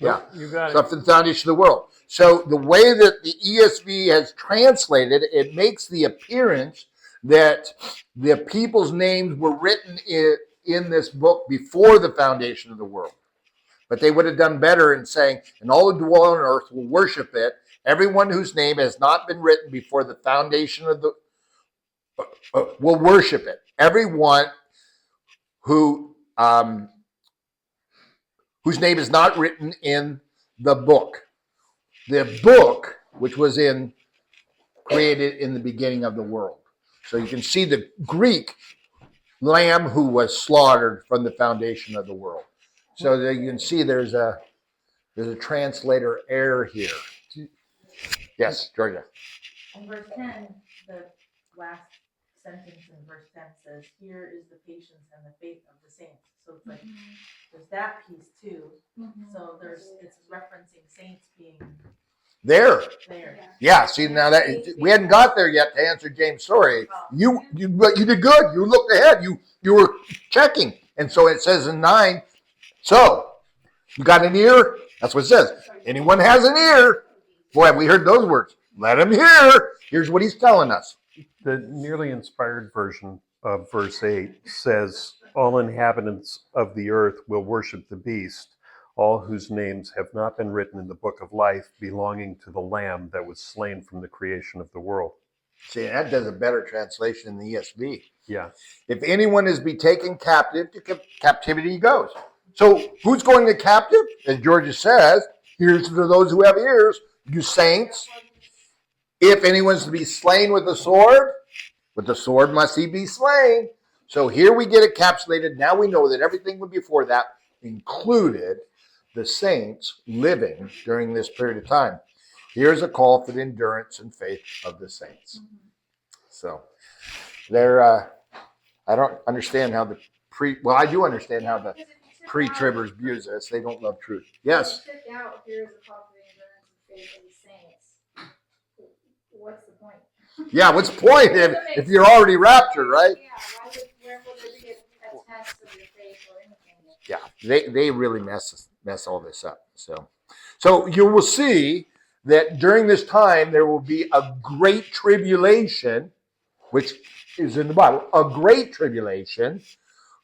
[SPEAKER 1] Yeah.
[SPEAKER 2] You got it.
[SPEAKER 1] Something foundation of the world. So the way that the ESV has translated, it makes the appearance that the people's names were written in this book before the foundation of the world. But they would have done better in saying, and all who dwell on earth will worship it, everyone whose name has not been written before the foundation of the will worship it. Everyone who whose name is not written in the book. The book, which was created in the beginning of the world. So you can see the Greek Lamb who was slaughtered from the foundation of the world. So that you can see there's a translator error here. Yes, Georgia.
[SPEAKER 4] In verse 10, the last sentence in verse 10 says, "Here is the patience and the faith of the saints." So it's like, there's that piece too. So it's referencing saints being
[SPEAKER 1] There.
[SPEAKER 4] there.
[SPEAKER 1] Yeah, see now that we hadn't got there yet to answer James' story. But you did good. You looked ahead. You were checking. And so it says in 9, so you got an ear? That's what it says. Anyone has an ear? Boy, have we heard those words. Let him hear. Here's what he's telling us.
[SPEAKER 2] The nearly inspired version of verse 8 says, "All inhabitants of the earth will worship the beast, all whose names have not been written in the book of life belonging to the Lamb that was slain from the creation of the world."
[SPEAKER 1] See, that does a better translation in the ESV.
[SPEAKER 2] Yeah.
[SPEAKER 1] If anyone is be taken captive, to captivity he goes. So who's going to captive? As Georgia says, here's for those who have ears, you saints. If anyone's to be slain with the sword must he be slain. So here we get it encapsulated. Now we know that everything before that included the saints living during this period of time. Here's a call for the endurance and faith of the saints. So they're, I don't understand how I do understand how the pre-tribbers views this. They don't love truth. Yes.
[SPEAKER 6] If you took out, here's a call for the endurance and faith of the saints. What's the point?
[SPEAKER 1] Yeah, what's the point if you're already raptured, right?
[SPEAKER 6] Yeah, where would there be a test of your faith or anything?
[SPEAKER 1] Yeah, they really mess all this up. So you will see that during this time there will be a great tribulation, which is in the Bible, a great tribulation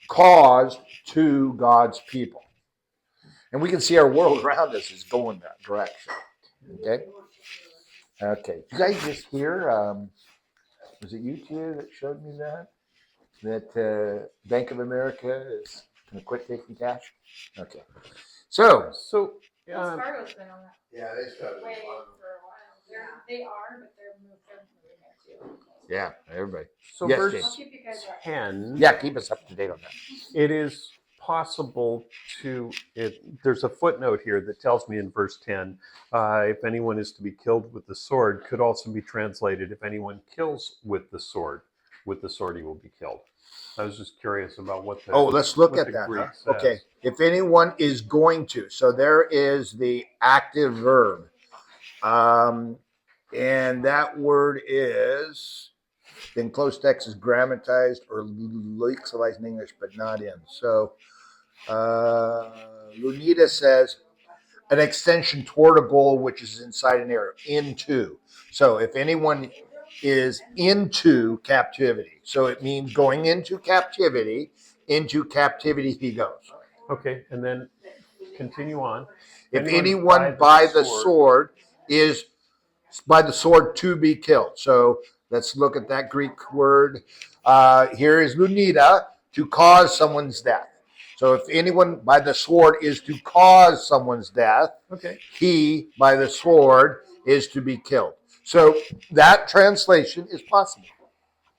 [SPEAKER 1] caused to God's people. And we can see our world around us is going that direction. Okay. You guys just hear, was it you two that showed me that Bank of America is going to quit taking cash? Okay. So,
[SPEAKER 6] Wells Fargo's been on that
[SPEAKER 7] Yeah, they started.
[SPEAKER 6] way for a while. They are, but they're moving there too.
[SPEAKER 1] yeah, everybody.
[SPEAKER 2] So
[SPEAKER 1] Yes,
[SPEAKER 2] verse
[SPEAKER 1] James.
[SPEAKER 6] I'll keep you guys up.
[SPEAKER 2] 10,
[SPEAKER 1] Yeah, keep us up to date on that.
[SPEAKER 2] it is possible there's a footnote here that tells me in verse 10, if anyone is to be killed with the sword, could also be translated, if anyone kills with the sword he will be killed. I was just curious about what the
[SPEAKER 1] Let's look
[SPEAKER 2] what
[SPEAKER 1] at
[SPEAKER 2] the
[SPEAKER 1] that.
[SPEAKER 2] Greek
[SPEAKER 1] Huh? Okay.
[SPEAKER 2] says.
[SPEAKER 1] If anyone is going to. So there is the active verb. And that word is in close text is grammatized or lexicalized in English, but not in. So Lunita says an extension toward a goal which is inside an area, into. So if anyone is into captivity, so it means going into captivity he goes.
[SPEAKER 2] Okay, and then continue on.
[SPEAKER 1] If anyone by the sword is by the sword to be killed. So let's look at that Greek word. Here is lunita, to cause someone's death. So if anyone by the sword is to cause someone's death,
[SPEAKER 2] Okay.
[SPEAKER 1] he by the sword is to be killed. So that translation is possible.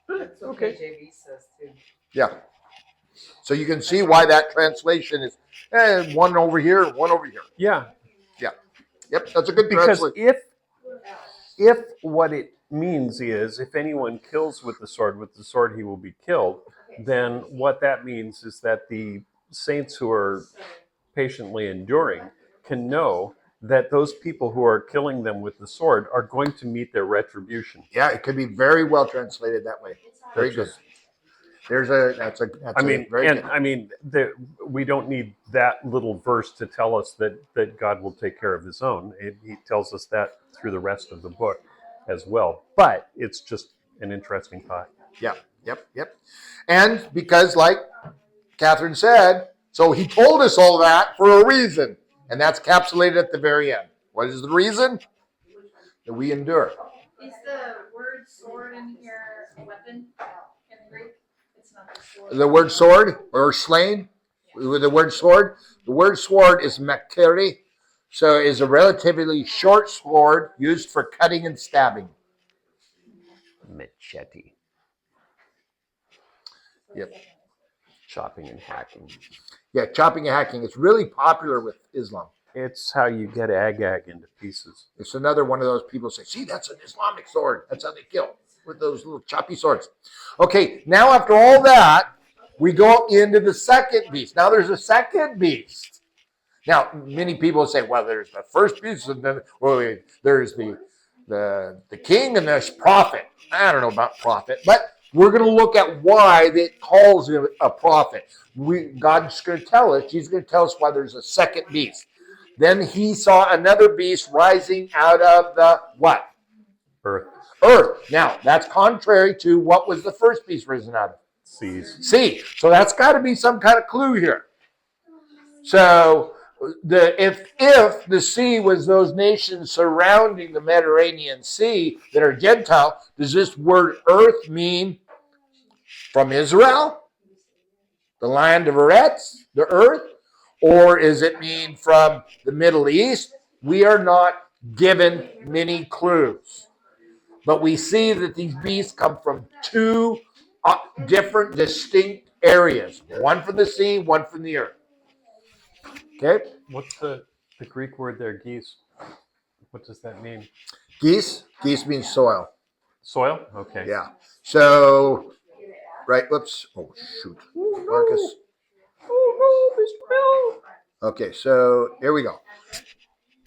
[SPEAKER 5] That's what
[SPEAKER 2] Okay.
[SPEAKER 5] KJV says too.
[SPEAKER 1] Yeah. So you can see why that translation is one over here, one over here.
[SPEAKER 2] Yeah,
[SPEAKER 1] Yep, that's a good
[SPEAKER 2] because
[SPEAKER 1] translation.
[SPEAKER 2] if what it means is if anyone kills with the sword he will be killed, then what that means is that the saints who are patiently enduring can know that those people who are killing them with the sword are going to meet their retribution.
[SPEAKER 1] Yeah, it could be very well translated that way. Very good. That's
[SPEAKER 2] We don't need that little verse to tell us that God will take care of his own. He tells us that through the rest of the book as well. But it's just an interesting thought.
[SPEAKER 1] Yep. And because, like Catherine said, so he told us all that for a reason, and that's capsulated at the very end. What is the reason? That we endure.
[SPEAKER 6] Is the word sword in here a weapon in the Greek? It's not the sword.
[SPEAKER 1] The word sword or slain, with the word sword is makeri, so it is a relatively short sword used for cutting and stabbing.
[SPEAKER 2] Machete.
[SPEAKER 1] Yep.
[SPEAKER 2] chopping and hacking.
[SPEAKER 1] Yeah, chopping and hacking. It's really popular with Islam.
[SPEAKER 2] It's how you get Agag into pieces.
[SPEAKER 1] It's another one of those people say, see, that's an Islamic sword. That's how they kill, with those little choppy swords. Okay, now after all that, we go into the second beast. Now there's a second beast. Now, many people say, well, there's the first beast, and then there's the king, and there's prophet. I don't know about prophet, but we're going to look at why it calls him a prophet. God's going to tell us. He's going to tell us why there's a second beast. Then he saw another beast rising out of the what?
[SPEAKER 2] Earth.
[SPEAKER 1] Earth. Now, that's contrary to what was the first beast risen out of?
[SPEAKER 2] Seas.
[SPEAKER 1] Sea. So that's got to be some kind of clue here. So if the sea was those nations surrounding the Mediterranean Sea that are Gentile, does this word earth mean from Israel? The land of Eretz, the earth? Or is it mean from the Middle East? We are not given many clues. But we see that these beasts come from two different distinct areas. One from the sea, one from the earth. Okay?
[SPEAKER 2] What's the Greek word there, geese? What does that mean?
[SPEAKER 1] Geese? Geese means soil.
[SPEAKER 2] Soil? Okay.
[SPEAKER 1] Yeah. So, right, whoops. Oh, shoot. Marcus.
[SPEAKER 2] Oh no, Mr. Bill.
[SPEAKER 1] Okay, so here we go.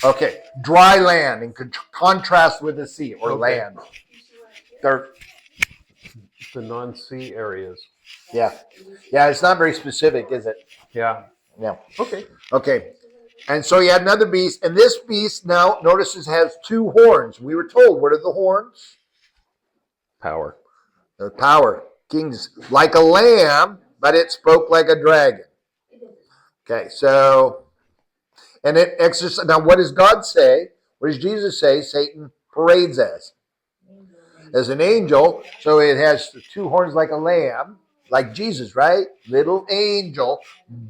[SPEAKER 1] Okay, dry land in contrast with the sea or
[SPEAKER 2] Okay.
[SPEAKER 1] land. They're,
[SPEAKER 2] The non-sea areas.
[SPEAKER 1] yeah. Yeah, it's not very specific, is it?
[SPEAKER 2] Yeah.
[SPEAKER 1] No.
[SPEAKER 2] Okay.
[SPEAKER 1] Okay. And so you had another beast, and this beast now, notice it has two horns. We were told, what are the horns?
[SPEAKER 2] Power.
[SPEAKER 1] The power. Kings, like a lamb, but it spoke like a dragon. Okay, so, and it exercises. Now, what does God say? What does Jesus say? Satan parades as an angel. So it has two horns like a lamb, like Jesus, right? Little angel,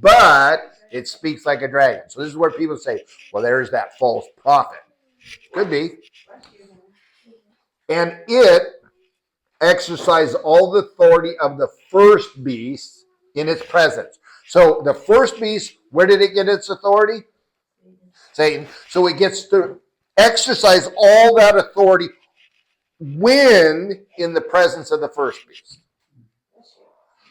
[SPEAKER 1] but it speaks like a dragon. So this is where people say, well, there's that false prophet. Could be. And it exercised all the authority of the first beast in its presence. So the first beast, where did it get its authority? Satan. So it gets to exercise all that authority when in the presence of the first beast.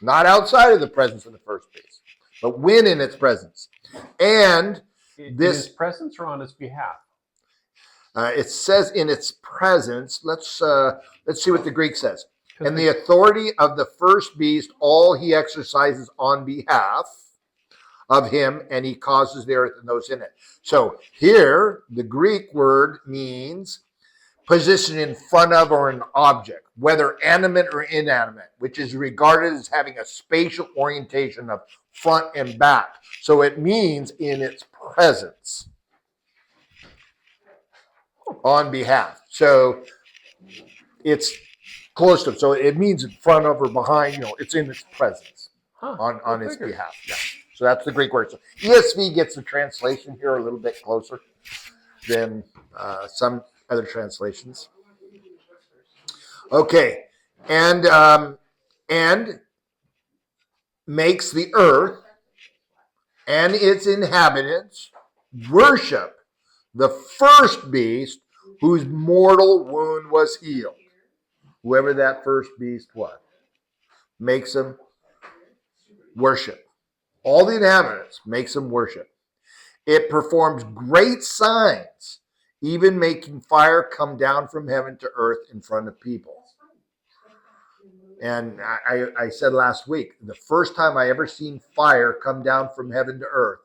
[SPEAKER 1] Not outside of the presence of the first beast, but when in its presence. And
[SPEAKER 2] In
[SPEAKER 1] This-
[SPEAKER 2] his presence or on his behalf?
[SPEAKER 1] it says in its presence, let's see what the Greek says. And the authority of the first beast, all he exercises on behalf of him, and he causes the earth and those in it. So here, the Greek word means position in front of or an object, whether animate or inanimate, which is regarded as having a spatial orientation of front and back. So it means in its presence on behalf. So it's close to him. So it means in front of or behind, it's in its presence on its
[SPEAKER 2] figured.
[SPEAKER 1] behalf. Yeah. So that's the Greek word. So ESV gets the translation here a little bit closer than some other translations. Okay. And makes the earth and its inhabitants worship the first beast whose mortal wound was healed. Whoever that first beast was, makes them worship. All the inhabitants makes them worship. It performs great signs, even making fire come down from heaven to earth in front of people. And I said last week, the first time I ever seen fire come down from heaven to earth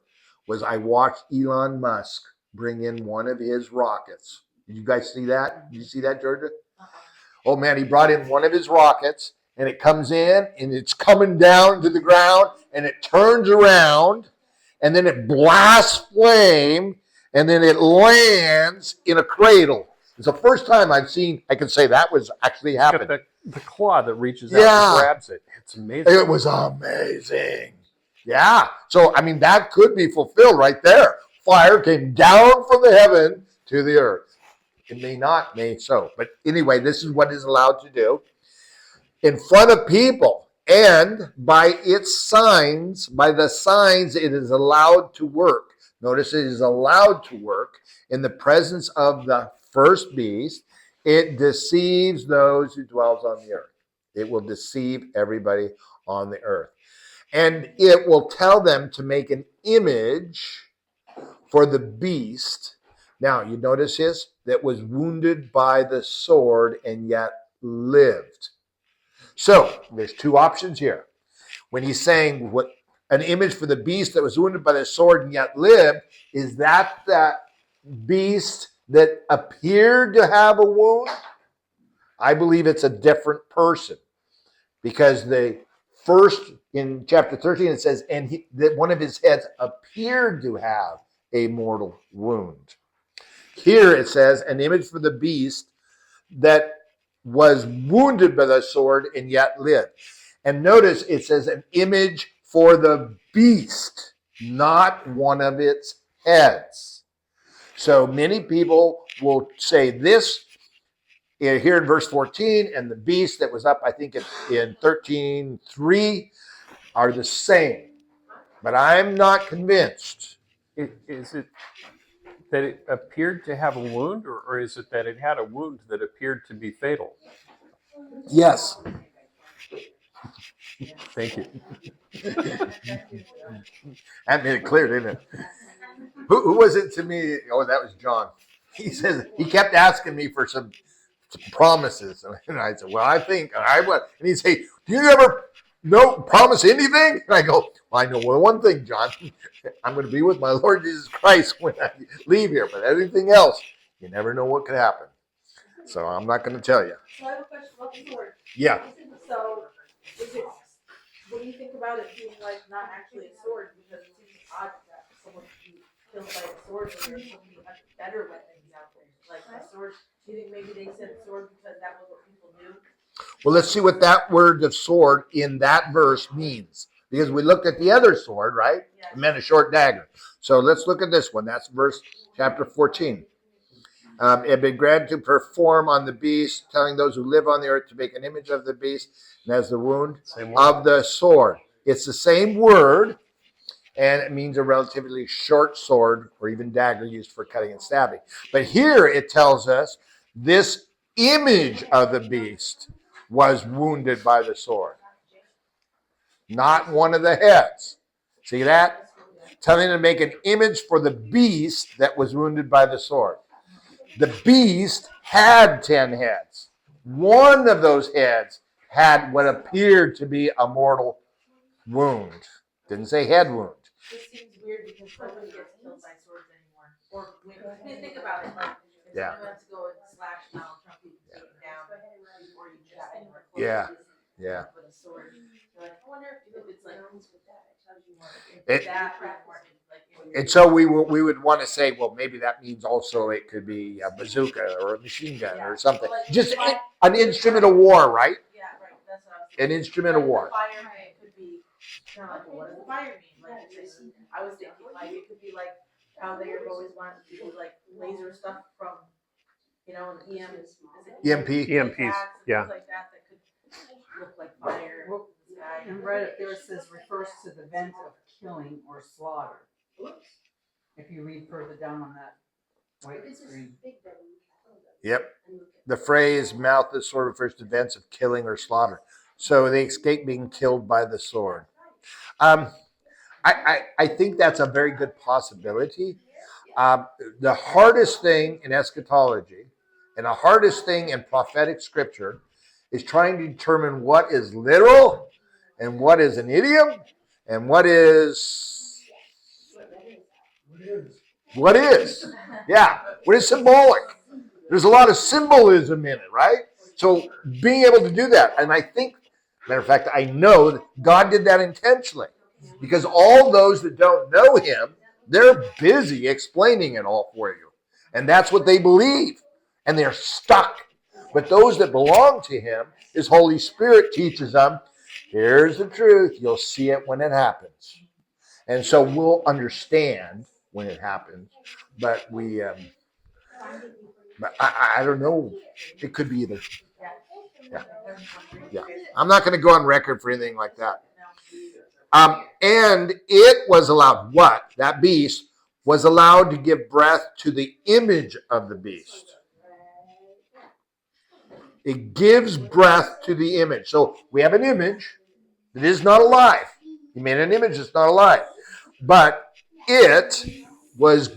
[SPEAKER 1] was I watched Elon Musk bring in one of his rockets. Did you guys see that? Did you see that, Georgia? Oh man, he brought in one of his rockets and it comes in and it's coming down to the ground and it turns around and then it blasts flame and then it lands in a cradle. It's the first time I can say that was actually
[SPEAKER 2] Got
[SPEAKER 1] happened.
[SPEAKER 2] the claw that reaches out
[SPEAKER 1] Yeah.
[SPEAKER 2] and grabs it. It's amazing.
[SPEAKER 1] It was amazing. Yeah. So, that could be fulfilled right there. Fire came down from the heaven to the earth. It may not, may so. But anyway, this is what is allowed to do. In front of people And by its signs, by the signs, it is allowed to work. Notice it is allowed to work in the presence of the first beast. It deceives those who dwells on the earth. It will deceive everybody on the earth. And it will tell them to make an image for the beast. Now, you notice his that was wounded by the sword and yet lived. So there's two options here. When he's saying what an image for the beast that was wounded by the sword and yet lived, is that beast that appeared to have a wound? I believe it's a different person, because the first in chapter 13 it says, and that one of his heads appeared to have a mortal wound. Here it says an image for the beast that was wounded by the sword and yet lived. And notice it says an image for the beast, not one of its heads. So many people will say this here in verse 14, and the beast that was up, I think in 13:3, are the same. But I'm not convinced.
[SPEAKER 2] Is it that it appeared to have a wound, or is it that it had a wound that appeared to be fatal?
[SPEAKER 1] Yes.
[SPEAKER 2] Thank you.
[SPEAKER 1] That made it clear, didn't it? Who was it to me? Oh, that was John. He says he kept asking me for some promises, and I said, "Well, I think I would." And he'd say, "Do you ever promise anything?" And I go, "Well, I know one thing, John. I'm going to be with my Lord Jesus Christ when I leave here. But everything else, you never know what could happen. So I'm not going to tell you."
[SPEAKER 4] So I have a question about the sword.
[SPEAKER 1] Yeah.
[SPEAKER 4] So, is it, what do you think about it being like not actually a sword? Because it seems odd that someone could be killed by a sword when there's so many much better weapons out there. Like a sword, do you think maybe they said sword because that was what people knew?
[SPEAKER 1] Well, let's see what that word of sword in that verse means. Because we looked at the other sword, right?
[SPEAKER 4] Yeah.
[SPEAKER 1] It meant a short dagger. So let's look at this one. That's verse chapter 14. It had been granted to perform on the beast, telling those who live on the earth to make an image of the beast, and as the wound
[SPEAKER 2] Same word.
[SPEAKER 1] of the sword. It's the same word, and it means a relatively short sword or even dagger used for cutting and stabbing. But here it tells us this image of the beast was wounded by the sword, not one of the heads. See that? Telling them to make an image for the beast that was wounded by the sword. The beast had 10 heads. One of those heads had what appeared to be a mortal wound. Didn't say head wound.
[SPEAKER 4] This seems weird because nobody gets killed by swords anymore. Or when think about it, like if
[SPEAKER 1] Yeah.
[SPEAKER 4] someone wants to go and slash Donald Trump, you can take him down before you get anywhere close.
[SPEAKER 1] Yeah.
[SPEAKER 4] to this
[SPEAKER 1] Yeah.
[SPEAKER 4] With a sword. You're like, I wonder if it's like
[SPEAKER 1] It-
[SPEAKER 4] that or more like
[SPEAKER 1] And so we would want to say, well, maybe that means also it could be a bazooka or a machine gun or something. Just an instrument of war, right?
[SPEAKER 4] yeah, right. That's what I was
[SPEAKER 1] An
[SPEAKER 4] thinking.
[SPEAKER 1] instrument of
[SPEAKER 4] Like,
[SPEAKER 1] war.
[SPEAKER 4] the fire could be kind of like, well, what does the fire mean? Like, I was thinking like it could be like how they have always wanted to do like laser stuff from, you know, an is it
[SPEAKER 1] EMP.
[SPEAKER 2] EMPs,
[SPEAKER 4] attacks and
[SPEAKER 2] yeah.
[SPEAKER 4] things like that could look like fire.
[SPEAKER 5] Well,
[SPEAKER 4] in the sky.
[SPEAKER 5] And right up there it says refers to the event of killing or slaughter. If you read further down on that white screen.
[SPEAKER 1] Yep. The phrase mouth the sword refers to events of killing or slaughter. So they escape being killed by the sword. I think that's a very good possibility. The hardest thing in eschatology and the hardest thing in prophetic scripture is trying to determine what is literal and what is an idiom and what is what is symbolic. There's a lot of symbolism in it, right? So being able to do that, and I think, matter of fact, I know that God did that intentionally, because all those that don't know him, they're busy explaining it all for you. And that's what they believe. And they're stuck. But those that belong to him, his Holy Spirit teaches them, here's the truth. You'll see it when it happens. And so we'll understand when it happens. But but I don't know. It could be either. Yeah. I'm not going to go on record for anything like that. And it was allowed, what? That beast was allowed to give breath to the image of the beast. It gives breath to the image. So we have an image that is not alive. He made an image that's not alive. But it was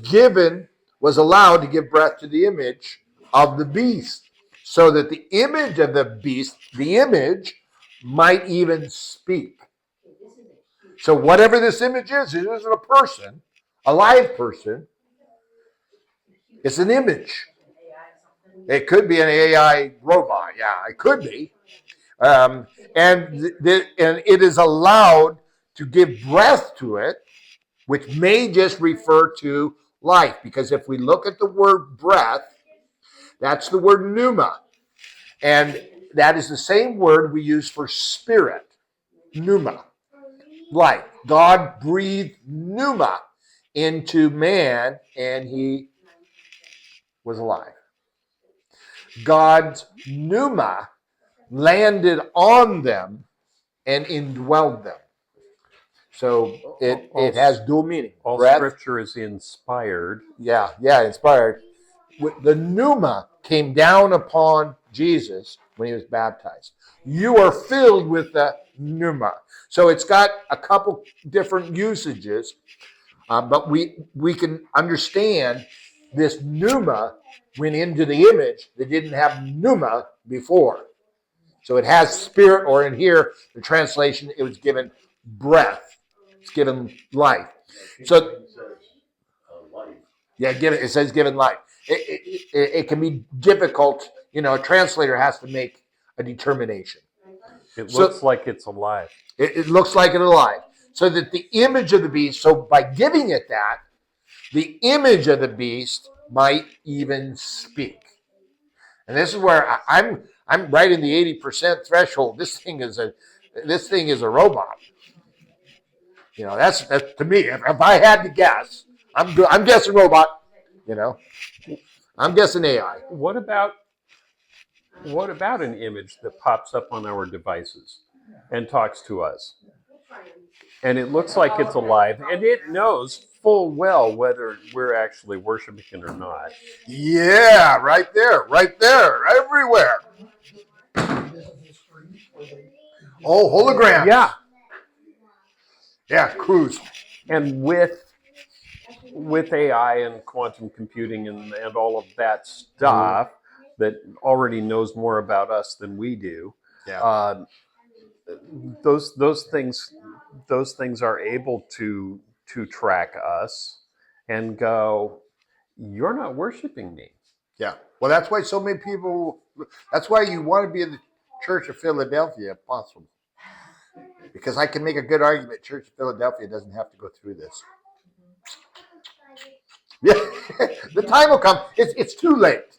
[SPEAKER 1] allowed to give breath to the image of the beast. So that the image of the beast, the image, might even speak. So whatever this image is, it isn't a person, a live person. It's an image. It could be an AI robot. Yeah, it could be. And it is allowed to give breath to it, which may just refer to life. Because if we look at the word breath, that's the word pneuma. And that is the same word we use for spirit, pneuma. Life. God breathed pneuma into man and he was alive. God's pneuma landed on them and indwelled them. So it has dual meaning.
[SPEAKER 2] All
[SPEAKER 1] Breath,
[SPEAKER 2] scripture is inspired.
[SPEAKER 1] yeah, inspired. The pneuma came down upon Jesus when he was baptized. You are filled with the pneuma. So it's got a couple different usages, but we can understand this pneuma went into the image that didn't have pneuma before. So it has spirit, or in here, the translation, it was given breath. It's given life. So, yeah, it says given life. It can be difficult. A translator has to make a determination.
[SPEAKER 2] It looks like it's alive.
[SPEAKER 1] It looks like it's alive. So that the image of the beast, so by giving it that, the image of the beast might even speak. And this is where I'm right in the 80% threshold. This thing is a robot. That's to me. If I had to guess, I'm guessing robot. I'm guessing AI.
[SPEAKER 2] What about an image that pops up on our devices and talks to us? And it looks like it's alive, and it knows full well whether we're actually worshiping it or not.
[SPEAKER 1] Yeah, right there, everywhere. Oh, hologram. Yeah, cruise.
[SPEAKER 2] And with AI and quantum computing and all of that stuff that already knows more about us than we do, those things are able to track us and go, you're not worshiping me.
[SPEAKER 1] Yeah. Well, that's why so many people. That's why you want to be in the Church of Philadelphia, if possible. Because I can make a good argument. Church of Philadelphia doesn't have to go through this. Yeah, the time will come. It's too late.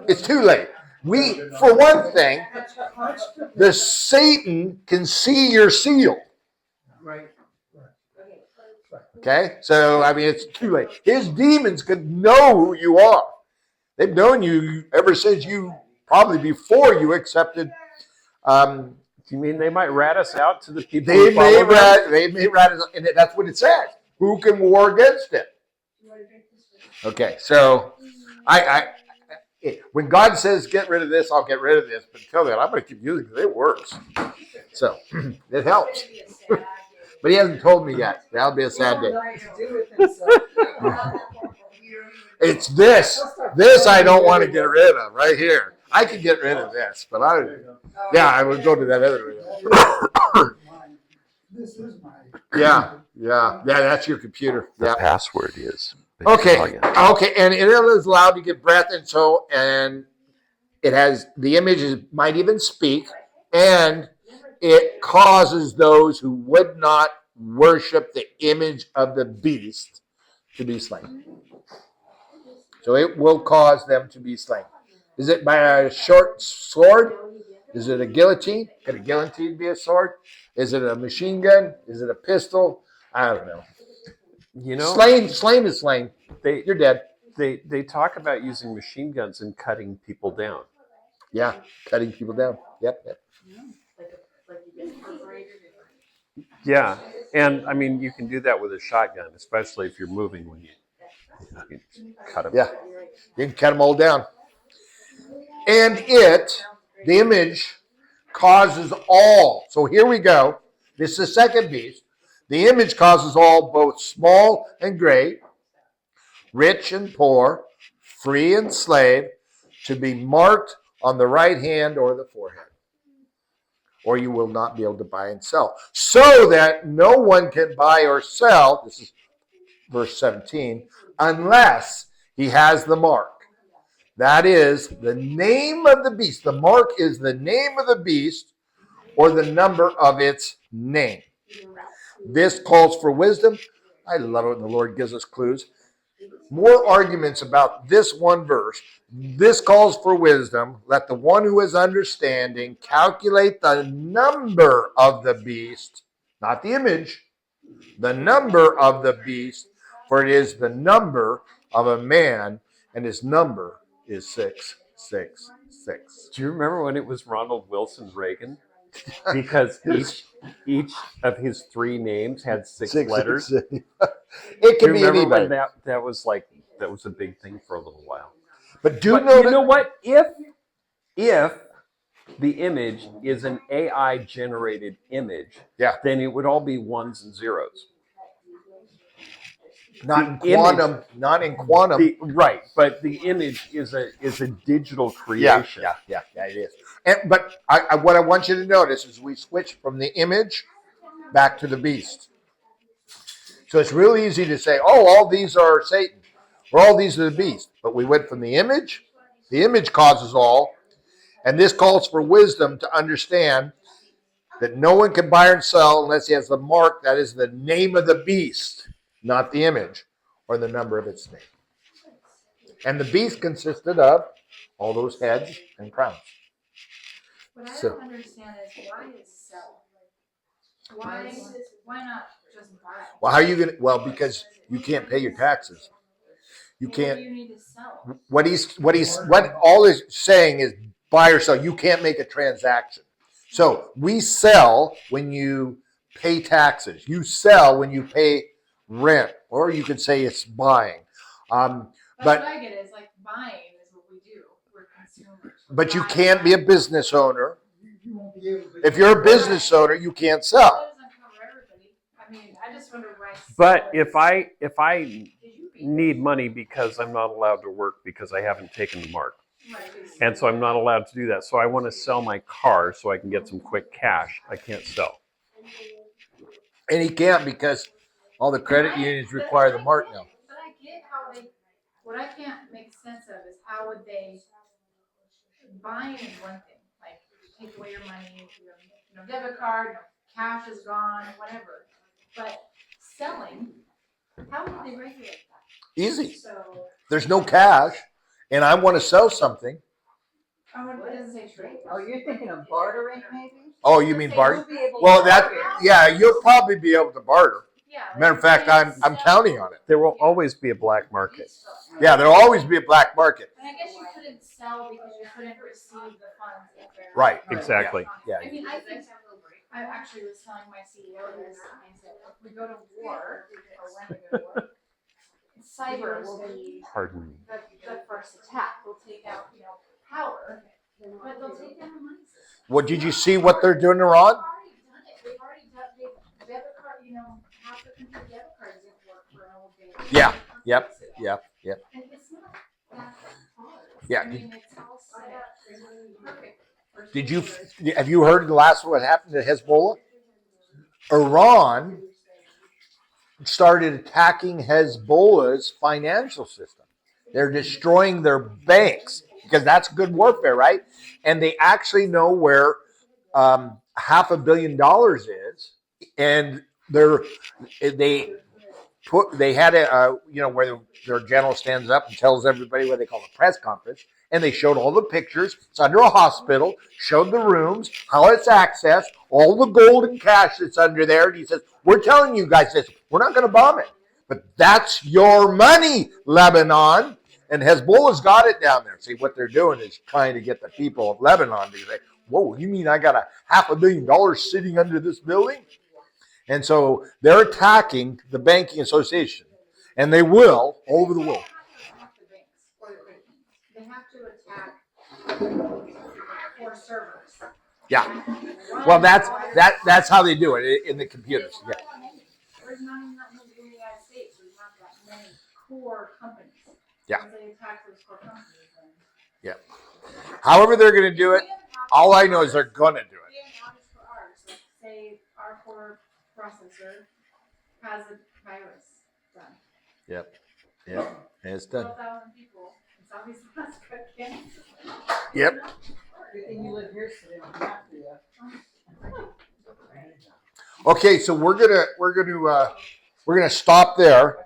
[SPEAKER 1] It's too late. For one thing, the Satan can see your seal.
[SPEAKER 3] Right.
[SPEAKER 1] Okay, so it's too late. His demons can know who you are. They've known you ever since probably before you accepted.
[SPEAKER 2] You mean they might rat us out to the people?
[SPEAKER 1] They may rat us, and that's what it says. Who can war against it? Okay, so when God says get rid of this, I'll get rid of this. But until then, I'm going to keep using it because it works. So it helps. But he hasn't told me yet. That'll be a sad day. It's this. This I don't want to get rid of right here. I could get rid of this, but I would go to that other one.
[SPEAKER 3] This is mine.
[SPEAKER 1] Yeah, that's your computer. Yeah.
[SPEAKER 2] Password is.
[SPEAKER 1] Okay, and it is allowed to give breath, and it has the images might even speak, and it causes those who would not worship the image of the beast to be slain. So it will cause them to be slain. Is it by a short sword? Is it a guillotine? Could a guillotine be a sword? Is it a machine gun? Is it a pistol? I don't know. Slain is slain. You're dead.
[SPEAKER 2] They talk about using machine guns and cutting people down.
[SPEAKER 1] Yeah, cutting people down. Yep.
[SPEAKER 4] Like you get perforated.
[SPEAKER 2] Yeah, and I mean you can do that with a shotgun, especially if you're moving when you cut them.
[SPEAKER 1] Yeah, you can cut them all down. And the image, causes all. So here we go. This is the second beast. The image causes all, both small and great, rich and poor, free and slave, to be marked on the right hand or the forehead, or you will not be able to buy and sell. So that no one can buy or sell, this is verse 17, unless he has the mark. That is the name of the beast. The mark is the name of the beast or the number of its name. This calls for wisdom. I love it when the Lord gives us clues. More arguments about this one verse. This calls for wisdom. Let the one who is understanding calculate the number of the beast, not the image, the number of the beast, for it is the number of a man, and his number is 666.
[SPEAKER 2] Do you remember when it was Ronald Wilson Reagan? Because each of his three names had six letters.
[SPEAKER 1] It
[SPEAKER 2] Do
[SPEAKER 1] can
[SPEAKER 2] you
[SPEAKER 1] be
[SPEAKER 2] remember
[SPEAKER 1] anybody.
[SPEAKER 2] when that was a big thing for a little while?
[SPEAKER 1] But
[SPEAKER 2] But
[SPEAKER 1] know
[SPEAKER 2] you
[SPEAKER 1] that
[SPEAKER 2] know what? If the image is an AI generated image,
[SPEAKER 1] Yeah.
[SPEAKER 2] then it would all be ones and zeros.
[SPEAKER 1] not in
[SPEAKER 2] the
[SPEAKER 1] quantum, not in quantum.
[SPEAKER 2] Right, but the image is a digital creation.
[SPEAKER 1] Yeah, it is. But what I want you to notice is we switch from the image back to the beast. So it's really easy to say, oh, all these are Satan, or all these are the beast. But we went from the image causes all, and this calls for wisdom to understand that no one can buy or sell unless he has the mark, that is the name of the beast, not the image or the number of its name. And the beast consisted of all those heads and crowns.
[SPEAKER 6] What I
[SPEAKER 1] So-
[SPEAKER 6] don't understand is why is sell? Why not just buy?
[SPEAKER 1] Well, how are you going to? Well, because you can't pay your taxes. You
[SPEAKER 6] What do
[SPEAKER 1] can't.
[SPEAKER 6] you need to sell?
[SPEAKER 1] What all is saying is buy or sell. You can't make a transaction. So we sell when you pay taxes. You sell when you pay rent, or you could say it's buying. But-
[SPEAKER 6] That's what I get is like buying is what we do. We're consumers.
[SPEAKER 1] But you can't be a business owner.
[SPEAKER 3] You won't be able to.
[SPEAKER 1] If you're a business owner, you can't
[SPEAKER 6] That
[SPEAKER 1] sell.
[SPEAKER 6] doesn't cover everybody. I mean, I just wonder why.
[SPEAKER 2] But
[SPEAKER 6] sell
[SPEAKER 2] if I
[SPEAKER 6] is- Did you beat
[SPEAKER 2] need money because I'm not allowed to work because I haven't taken the mark,
[SPEAKER 6] Right.
[SPEAKER 2] and so I'm not allowed to do that. So I want to sell my car so I can get some quick cash. I can't sell.
[SPEAKER 1] And he can't because all the credit unions require the mark now.
[SPEAKER 6] But I get how what I can't make sense of is how would they, buying is one thing, like take away your money, no debit card, no cash is gone, whatever. But selling, how would they regulate that?
[SPEAKER 1] Easy.
[SPEAKER 6] So,
[SPEAKER 1] There's no cash, and I want to sell something.
[SPEAKER 6] it doesn't say trade.
[SPEAKER 5] Oh, you're thinking of bartering maybe?
[SPEAKER 1] Oh, you mean barter?
[SPEAKER 5] You'll be able
[SPEAKER 1] Well,
[SPEAKER 5] to
[SPEAKER 1] that
[SPEAKER 5] barter.
[SPEAKER 1] yeah, you'll probably be able to barter.
[SPEAKER 6] Yeah.
[SPEAKER 1] Matter of fact, I'm counting on it.
[SPEAKER 2] There will always be a black market.
[SPEAKER 1] Yeah, there'll always be a black market.
[SPEAKER 6] And I guess you couldn't sell because you couldn't receive the funds if they're.
[SPEAKER 1] Right.
[SPEAKER 2] Exactly.
[SPEAKER 1] Yeah.
[SPEAKER 6] I mean, I think, I actually was telling my CEO this, and I said, if we go to war, or when we go to war, cyber will be
[SPEAKER 2] Pardon me.
[SPEAKER 6] the first attack. We'll take out, power, but they'll take down the money system.
[SPEAKER 1] Well, did you see what they're doing in
[SPEAKER 6] They've
[SPEAKER 1] Iran?
[SPEAKER 6] already done it. They've already done, debit card, half the country debit cards didn't work for an old day.
[SPEAKER 1] Yeah. Yep.
[SPEAKER 6] And it's not that hard.
[SPEAKER 1] Yeah.
[SPEAKER 6] I mean, it's all set up. Perfect.
[SPEAKER 1] Have you heard the last what happened to Hezbollah? Iran started attacking Hezbollah's financial system. They're destroying their banks because that's good warfare, right? And they actually know where $500 million is, and they had a where their general stands up and tells everybody what they call a press conference, and they showed all the pictures. It's under a hospital, showed the rooms, how it's accessed, all the gold and cash that's under there. And he says, we're telling you guys this, we're not going to bomb it, but that's your money, Lebanon. And Hezbollah's got it down there. See, what they're doing is trying to get the people of Lebanon to say, whoa, you mean I got $500 million sitting under this building? And so they're attacking the banking association. And they will all over the world.
[SPEAKER 6] They have to attack the banks or the core servers.
[SPEAKER 1] Yeah. Well, that's how they do it in the computers. Yeah.
[SPEAKER 6] There's not even that many in the United States. There's not that many core companies.
[SPEAKER 1] Yeah.
[SPEAKER 6] Once they attack those core companies, then.
[SPEAKER 1] Yeah. However they're going to do it, all I know is they're going to do it.
[SPEAKER 6] We have an outage for ours. Like, say our core processor has a virus done.
[SPEAKER 1] Yep. Yep. And it's done.
[SPEAKER 6] 12,000 people. It's obviously not good cancer.
[SPEAKER 1] Yep.
[SPEAKER 5] Good thing you live here, so they don't have to.
[SPEAKER 1] Okay, so we're gonna stop there.